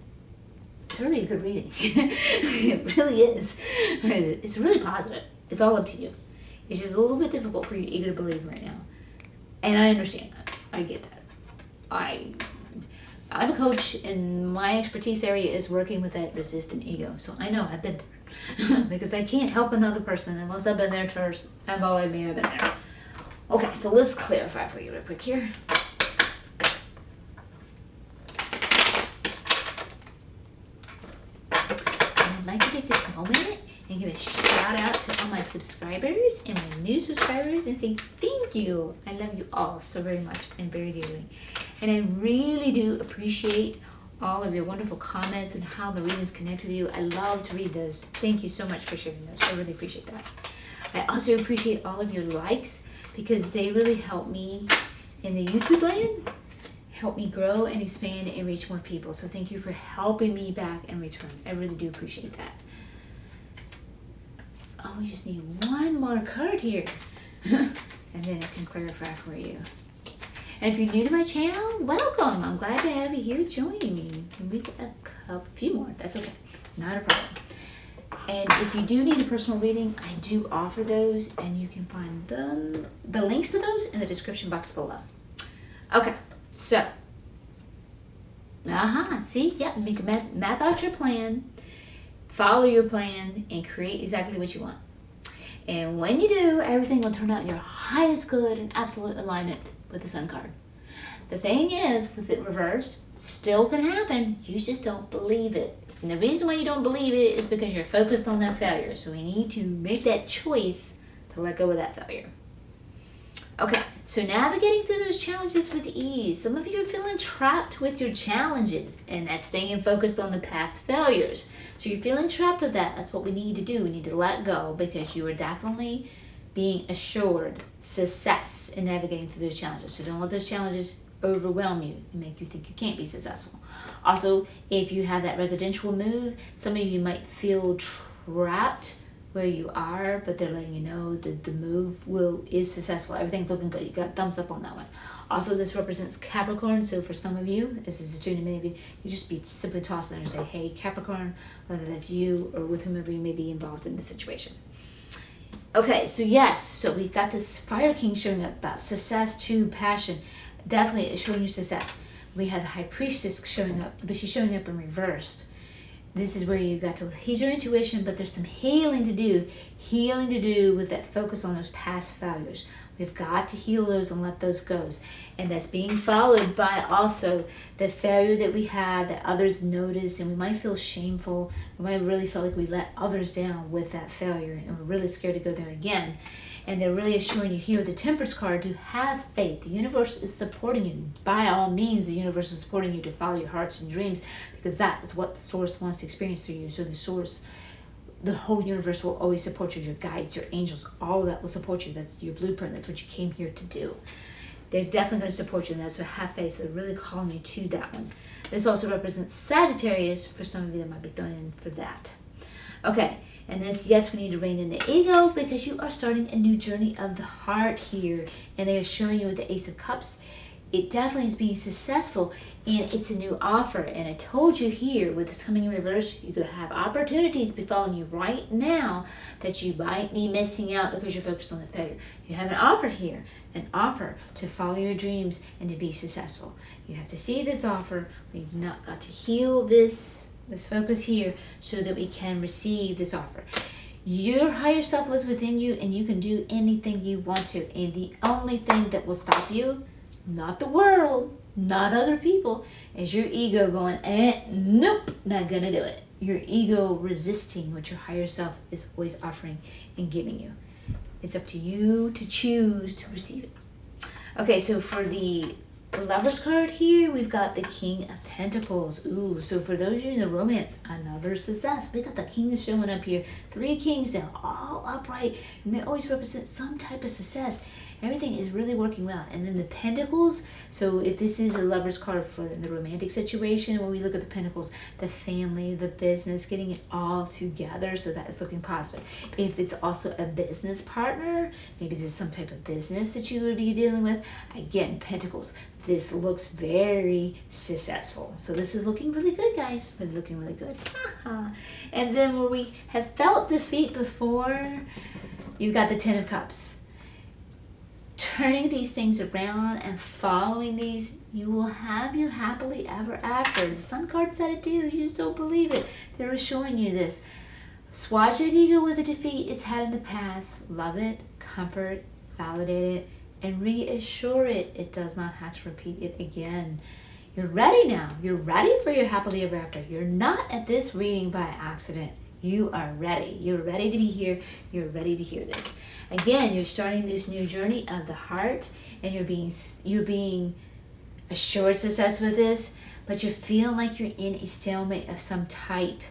really a good reading. It really is. It's really positive. It's all up to you. It's just a little bit difficult for your ego to believe right now. And I understand that. I get that. I'm a coach and my expertise area is working with that resistant ego. So I know I've been there. Because I can't help another person unless I've been there first. And believe me, I've been there. Okay, so let's clarify for you real quick here. And I'd like to take this moment and give a shout out to all my subscribers and my new subscribers and say thank you. I love you all so very much and very dearly. And I really do appreciate all of your wonderful comments and how the readings connect with you. I love to read those. Thank you so much for sharing those. I really appreciate that. I also appreciate all of your likes because they really help me in the YouTube land, help me grow and expand and reach more people. So thank you for helping me back in return. I really do appreciate that. Oh, we just need one more card here. And then I can clarify for you. And if you're new to my channel, welcome. I'm glad to have you here joining me. Can we get a few more? That's okay. Not a problem. And if you do need a personal reading, I do offer those, and you can find the links to those in the description box below. Okay, so. See? Yeah, make a map out your plan. Follow your plan and create exactly what you want. And when you do, everything will turn out in your highest good and absolute alignment with the Sun card. The thing is, with it reversed, still can happen. You just don't believe it. And the reason why you don't believe it is because you're focused on that failure. So we need to make that choice to let go of that failure. Okay, so navigating through those challenges with ease. Some of you are feeling trapped with your challenges, and that's staying focused on the past failures. So you're feeling trapped with that. That's what we need to do. We need to let go because you are definitely being assured success in navigating through those challenges. So don't let those challenges overwhelm you and make you think you can't be successful. Also, if you have that residential move, some of you might feel trapped where you are, but they're letting you know that the move is successful. Everything's looking good. You got thumbs up on that one. Also, this represents Capricorn, so for some of you, this is attuned to many of you, you just be simply tossing and say, hey, Capricorn, whether that's you or with whomever you may be involved in the situation. Okay, so yes, so we've got this Fire King showing up about success to passion. Definitely it's showing you success. We have the High Priestess showing up, but she's showing up in reversed. This is where you got to heed your intuition, but there's some healing to do. Healing to do with that focus on those past failures. We've got to heal those and let those go. And that's being followed by also the failure that we had that others noticed, and we might feel shameful. We might really feel like we let others down with that failure, and we're really scared to go there again. And they're really assuring you here with the Temperance card to have faith. The universe is supporting you. By all means, the universe is supporting you to follow your hearts and dreams, because that is what the source wants to experience through you. So the source, the whole universe will always support you. Your guides, your angels, all of that will support you. That's your blueprint. That's what you came here to do. They're definitely going to support you in that. So have faith. So they're really calling you to that one. This also represents Sagittarius for some of you that might be throwing in for that. Okay, and this, yes, we need to rein in the ego because you are starting a new journey of the heart here. And they are showing you with the Ace of Cups, it definitely is being successful, and it's a new offer. And I told you here, with this coming in reverse, you could have opportunities befalling you right now that you might be missing out because you're focused on the failure. You have an offer here, an offer to follow your dreams and to be successful. You have to see this offer. We've not got to heal this focus here so that we can receive this offer. Your higher self lives within you, and you can do anything you want to. And the only thing that will stop you, not the world, not other people, is your ego going, nope, not gonna do it. Your ego resisting what your higher self is always offering and giving you. It's up to you to choose to receive it. Okay, so for the Lovers card here, we've got the King of Pentacles. Ooh, so for those of you in the romance, another success. We got the kings showing up here. 3 kings down, all upright, and they always represent some type of success. Everything is really working well. And then the Pentacles, so if this is a Lover's card for the romantic situation, when we look at the Pentacles, the family, the business, getting it all together, so that is looking positive. If it's also a business partner, maybe there's some type of business that you would be dealing with, again, Pentacles. This looks very successful. So this is looking really good, guys. Really looking really good. And then where we have felt defeat before, you've got the Ten of Cups. Turning these things around and following these, you will have your happily ever after. The Sun card said it too. You just don't believe it. They're showing you this. Swatch that ego with a defeat it's had in the past. Love it, comfort, validate it, and reassure it. It does not have to repeat it again. You're ready now. You're ready for your happily ever after. You're not at this reading by accident. You are ready. You're ready to be here. You're ready to hear this. Again, you're starting this new journey of the heart, and you're being assured success with this, but you're feeling like you're in a stalemate of some type.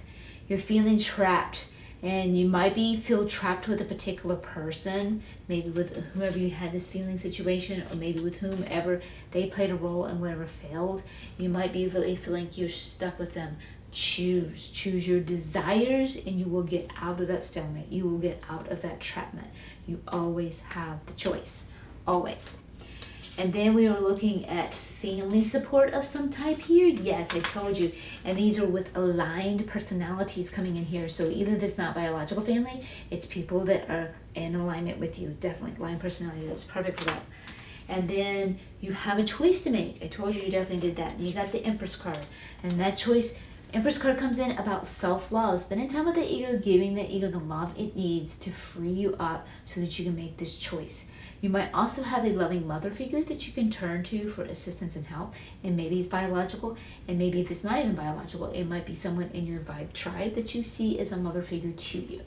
You're feeling trapped, and you might feel trapped with a particular person, maybe with whomever you had this feeling situation, or maybe with whomever they played a role in whatever failed. You might be really feeling like you're stuck with them. Choose your desires, and you will get out of that stalemate. You will get out of that trapment. You always have the choice, always. And then we are looking at family support of some type here. Yes, I told you. And these are with aligned personalities coming in here. So even if it's not biological family, it's people that are in alignment with you. Definitely aligned personality. That's perfect for that. And then you have a choice to make. I told you definitely did that. And you got the Empress card. And that choice, Empress card comes in about self-love. Spending time with the ego, giving the ego the love it needs to free you up so that you can make this choice. You might also have a loving mother figure that you can turn to for assistance and help. And maybe it's biological, and maybe if it's not even biological, it might be someone in your vibe tribe that you see as a mother figure to you.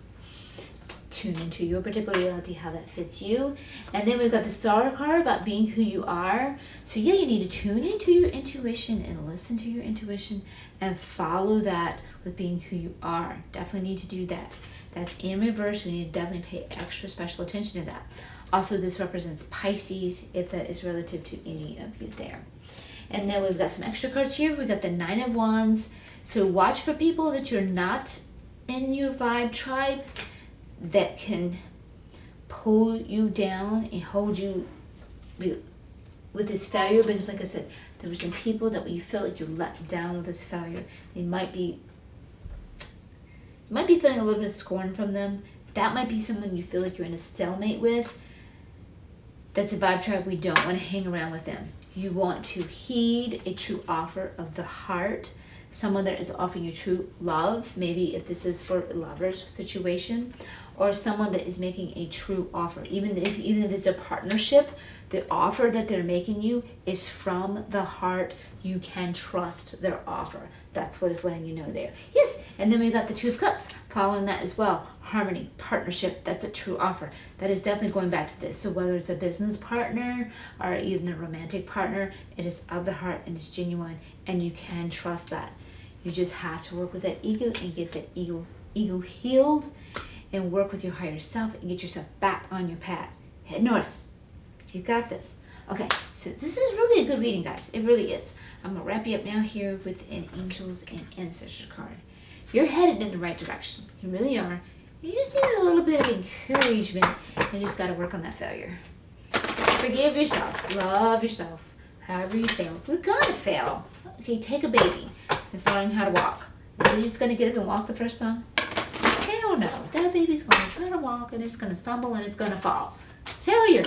Tune into your particular reality, how that fits you. And then we've got the Star card about being who you are. So yeah, you need to tune into your intuition and listen to your intuition and follow that with being who you are. Definitely need to do that. That's in reverse. We need to definitely pay extra special attention to that. Also, this represents Pisces, if that is relative to any of you there. And then we've got some extra cards here. We've got the Nine of Wands. So watch for people that you're not in your vibe tribe that can pull you down and hold you with this failure, because like I said, there were some people that when you feel like you're let down with this failure, they might be feeling a little bit of scorn from them, that might be someone you feel like you're in a stalemate with. That's a vibe tribe. We don't want to hang around with them. You want to heed a true offer of the heart, someone that is offering you true love, maybe if this is for a lover's situation, or someone that is making a true offer. Even if it's a partnership, the offer that they're making you is from the heart. You can trust their offer. That's what is letting you know there. Yes, and then we got the Two of Cups following that as well. Harmony, partnership, that's a true offer. That is definitely going back to this. So whether it's a business partner or even a romantic partner, it is of the heart and it's genuine, and you can trust that. You just have to work with that ego and get that ego healed, and work with your higher self and get yourself back on your path. Head north. You got this. Okay, so this is really a good reading, guys. It really is. I'm going to wrap you up now here with an Angels and Ancestors card. You're headed in the right direction. You really are. You just need a little bit of encouragement. You just got to work on that failure. Forgive yourself. Love yourself. However you fail. We're going to fail. Okay, take a baby that's learning how to walk. Is it just going to get up and walk the first time? Hell no. That baby's going to try to walk and it's going to stumble and it's going to fall. Failure.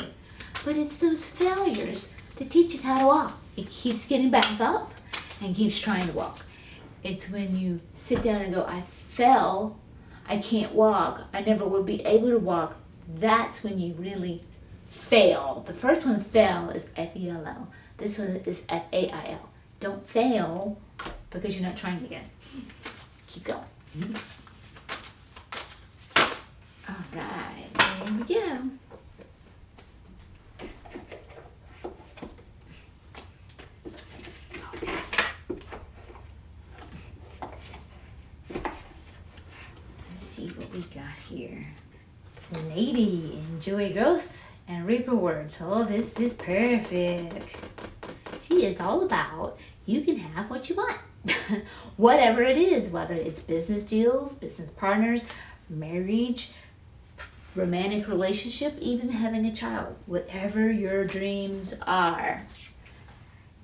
But it's those failures that teach it how to walk. It keeps getting back up and keeps trying to walk. It's when you sit down and go, I fell, I can't walk, I never will be able to walk. That's when you really fail. The first one, fail, is F-E-L-L. This one is F-A-I-L. Don't fail because you're not trying again. Keep going. All right, there we go. We got here. Lady, enjoy growth and reap rewards. Oh, this is perfect. She is all about you can have what you want. Whatever it is, whether it's business deals, business partners, marriage, romantic relationship, even having a child. Whatever your dreams are.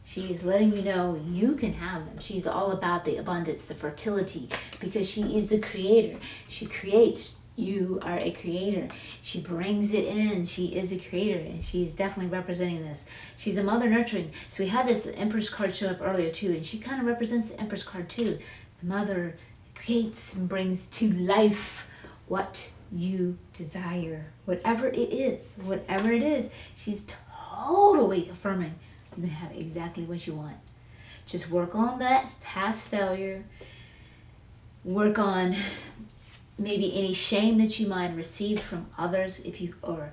She's letting you know you can have them. She's all about the abundance, the fertility, because she is the creator. She creates. You are a creator. She brings it in. She is a creator, and she is definitely representing this. She's a mother nurturing. So we had this Empress card show up earlier too, and she kind of represents the Empress card too. The mother creates and brings to life what you desire. Whatever it is, she's totally affirming you can have exactly what you want. Just work on that past failure. Work on maybe any shame that you might have received from others, or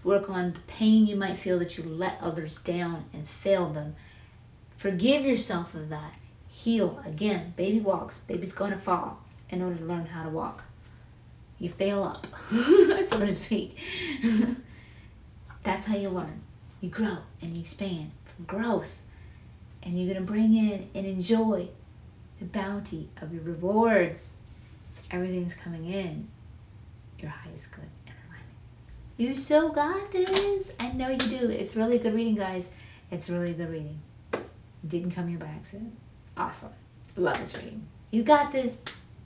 work on the pain you might feel that you let others down and failed them. Forgive yourself of that. Heal. Again, baby walks. Baby's going to fall in order to learn how to walk. You fail up, so to speak. That's how you learn. You grow and you expand from growth, and you're going to bring in and enjoy the bounty of your rewards. Everything's coming in. Your highest good and alignment. You so got this. I know you do. It's really good reading, guys. It's really good reading. Didn't come here by accident. Awesome. Love this reading. You got this.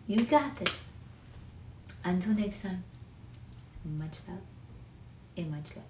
You got this. Until next time, much love and much love.